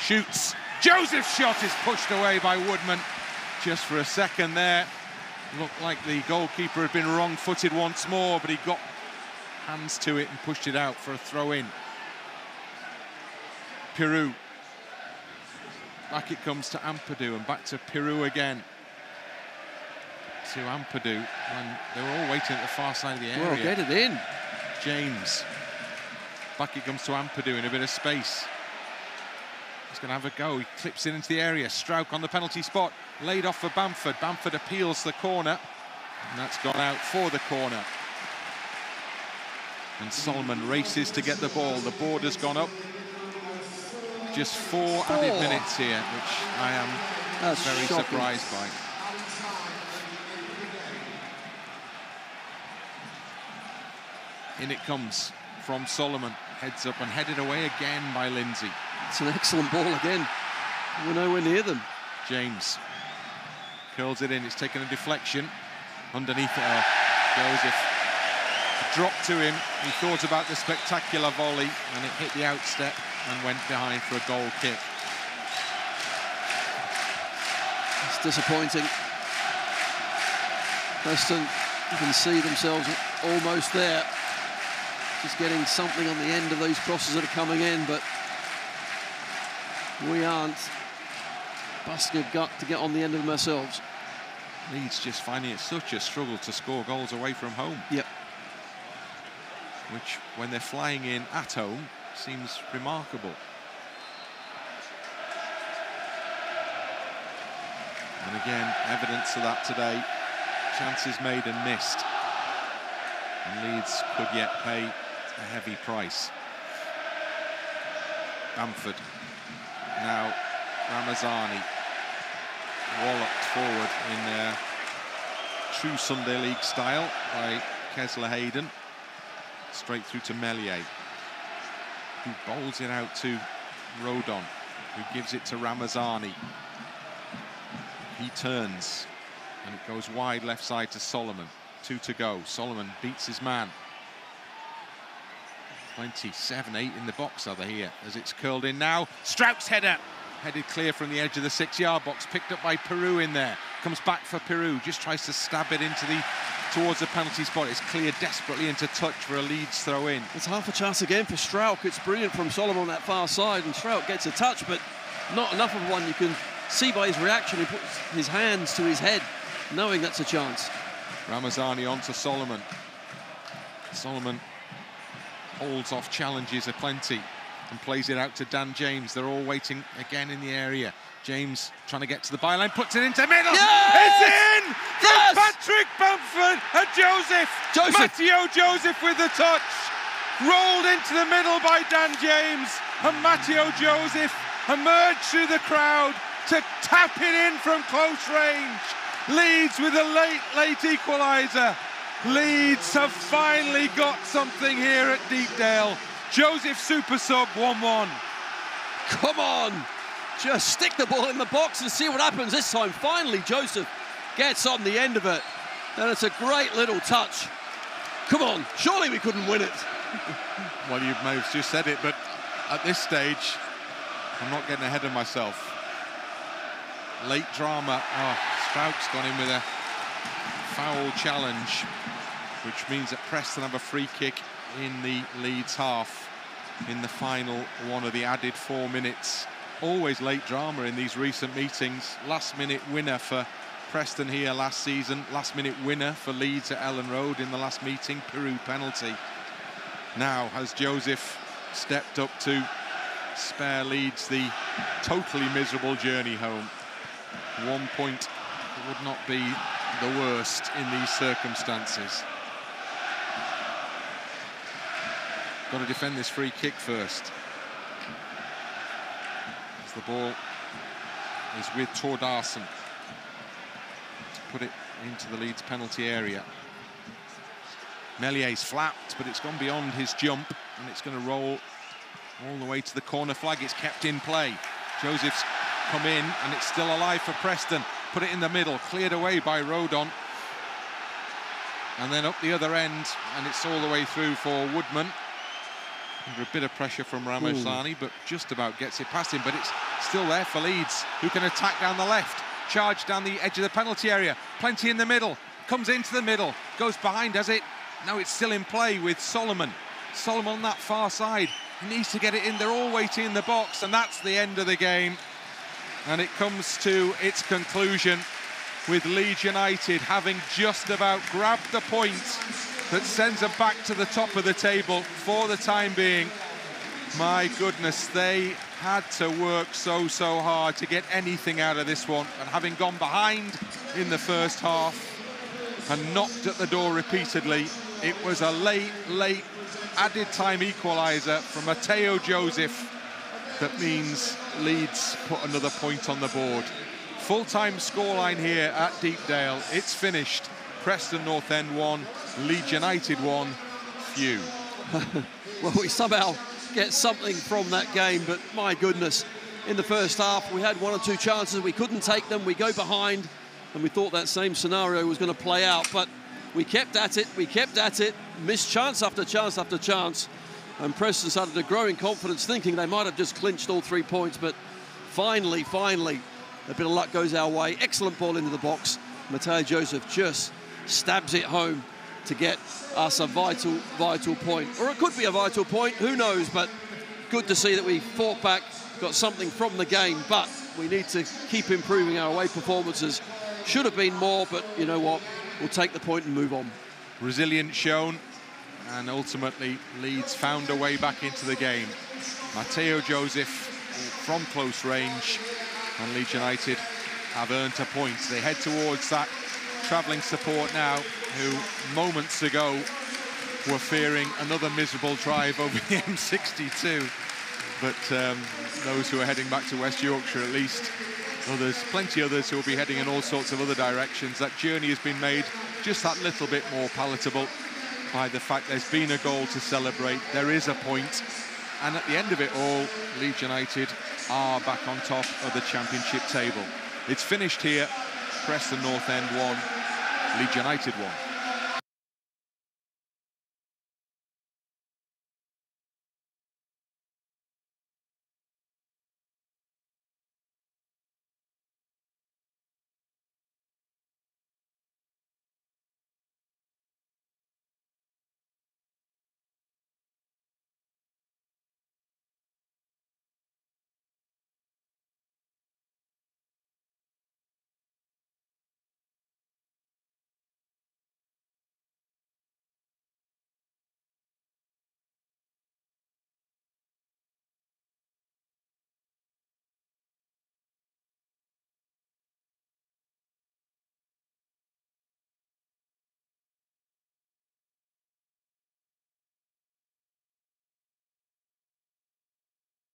shoots. Joseph's shot is pushed away by Woodman. Just for a second there, looked like the goalkeeper had been wrong-footed once more, but he got hands to it and pushed it out for a throw-in. Peru. Back it comes to Ampadu and back to Peru again. To Ampadu when they were all waiting at the far side of the area. Well, get it in. James. Back it comes to Ampadu in a bit of space. He's going to have a go. He clips it into the area. Struijk on the penalty spot. Laid off for Bamford. Bamford appeals the corner. And that's gone out for the corner. And Solomon races to get the ball. The board has gone up. Just four added minutes here, which I am very surprised by. In it comes from Solomon. Heads up and headed away again by Lindsay. It's an excellent ball again. We're nowhere near them. James curls it in. It's taken a deflection. Underneath Joseph. Dropped to him. He thought about the spectacular volley and it hit the outstep and went behind for a goal kick. It's disappointing. Preston, you can see themselves almost there. Just getting something on the end of those crosses that are coming in, but we aren't busting a gut to get on the end of them ourselves. Leeds just finding it such a struggle to score goals away from home. Yep. Which, when they're flying in at home, seems remarkable. And again, evidence of that today. Chances made and missed. And Leeds could yet pay a heavy price. Bamford. Now Ramazani. Walloped forward in true Sunday League style by Kesler-Hayden. Straight through to Meslier, who bowls it out to Rodon, who gives it to Ramazani. He turns, and it goes wide left side to Solomon. 2 to go. Solomon beats his man. 27-8 in the box over here as it's curled in now. Struik's header, headed clear from the edge of the 6-yard box, picked up by Peru in there. Comes back for Peru, just tries to stab it into towards the penalty spot. It's cleared desperately into touch for a Leeds throw in. It's half a chance again for Struijk. It's brilliant from Solomon on that far side, and Struijk gets a touch, but not enough of one. You can see by his reaction, he puts his hands to his head, knowing that's a chance. Ramazani on to Solomon. Solomon holds off challenges aplenty and plays it out to Dan James. They're all waiting again in the area. James trying to get to the byline, puts it into middle. Yes! It's in! Yes! Patrick Bamford and Joseph. Matteo Joseph with the touch. Rolled into the middle by Dan James. And Matteo Joseph emerged through the crowd to tap it in from close range. Leeds with a late equaliser. Leeds have finally got something here at Deepdale. Joseph super sub 1-1. Come on, just stick the ball in the box and see what happens this time. Finally, Joseph gets on the end of it. And it's a great little touch. Come on, surely we couldn't win it. Well, you may have just said it, but at this stage, I'm not getting ahead of myself. Late drama. Oh, Struik's gone in with a foul challenge, which means that Preston have a free kick in the Leeds half in the final one of the added 4 minutes. Always late drama in these recent meetings. Last minute winner for Preston here last season. Last-minute winner for Leeds at Ellen Road in the last meeting. Peru penalty. Now has Joseph stepped up to spare Leeds the totally miserable journey home. 1 point would not be the worst in these circumstances. Got to defend this free kick first. As the ball is with Thordarson to put it into the Leeds penalty area. Meslier's flapped, but it's gone beyond his jump, and it's going to roll all the way to the corner flag. It's kept in play. Joseph's come in, and it's still alive for Preston. Put it in the middle, cleared away by Rodon. And then up the other end, and it's all the way through for Woodman. Under a bit of pressure from Ramazani, but just about gets it past him. But it's still there for Leeds, who can attack down the left. Charge down the edge of the penalty area. Plenty in the middle. Comes into the middle. Goes behind, does it? Now it's still in play with Solomon. Solomon on that far side. He needs to get it in. They're all waiting in the box, and that's the end of the game. And it comes to its conclusion with Leeds United having just about grabbed the point that sends them back to the top of the table for the time being. My goodness, they had to work so hard to get anything out of this one. And having gone behind in the first half and knocked at the door repeatedly, it was a late added time equaliser from Matteo Joseph that means Leeds put another point on the board. Full-time scoreline here at Deepdale. It's finished. Preston North End 1, Leeds United 1. Phew. Well, we somehow get something from that game, but my goodness, in the first half we had 1 or 2 chances, we couldn't take them, we go behind, and we thought that same scenario was going to play out, but we kept at it, missed chance after chance after chance, and Preston started to grow in confidence, thinking they might have just clinched all 3 points, but finally, a bit of luck goes our way. Excellent ball into the box. Matteo Joseph just stabs it home to get us a vital point. Or it could be a vital point, who knows, but good to see that we fought back, got something from the game, but we need to keep improving our away performances. Should have been more, but you know what? We'll take the point and move on. Resilience shown, and ultimately Leeds found a way back into the game. Matteo Joseph from close range, and Leeds United have earned a point. They head towards that travelling support now, who moments ago were fearing another miserable drive over the M62. But those who are heading back to West Yorkshire, at least, others, plenty others who will be heading in all sorts of other directions. That journey has been made just that little bit more palatable by the fact there's been a goal to celebrate. There is a point, and at the end of it all, Leeds United are back on top of the championship table. It's finished here. Preston North End 1, Leeds United 1.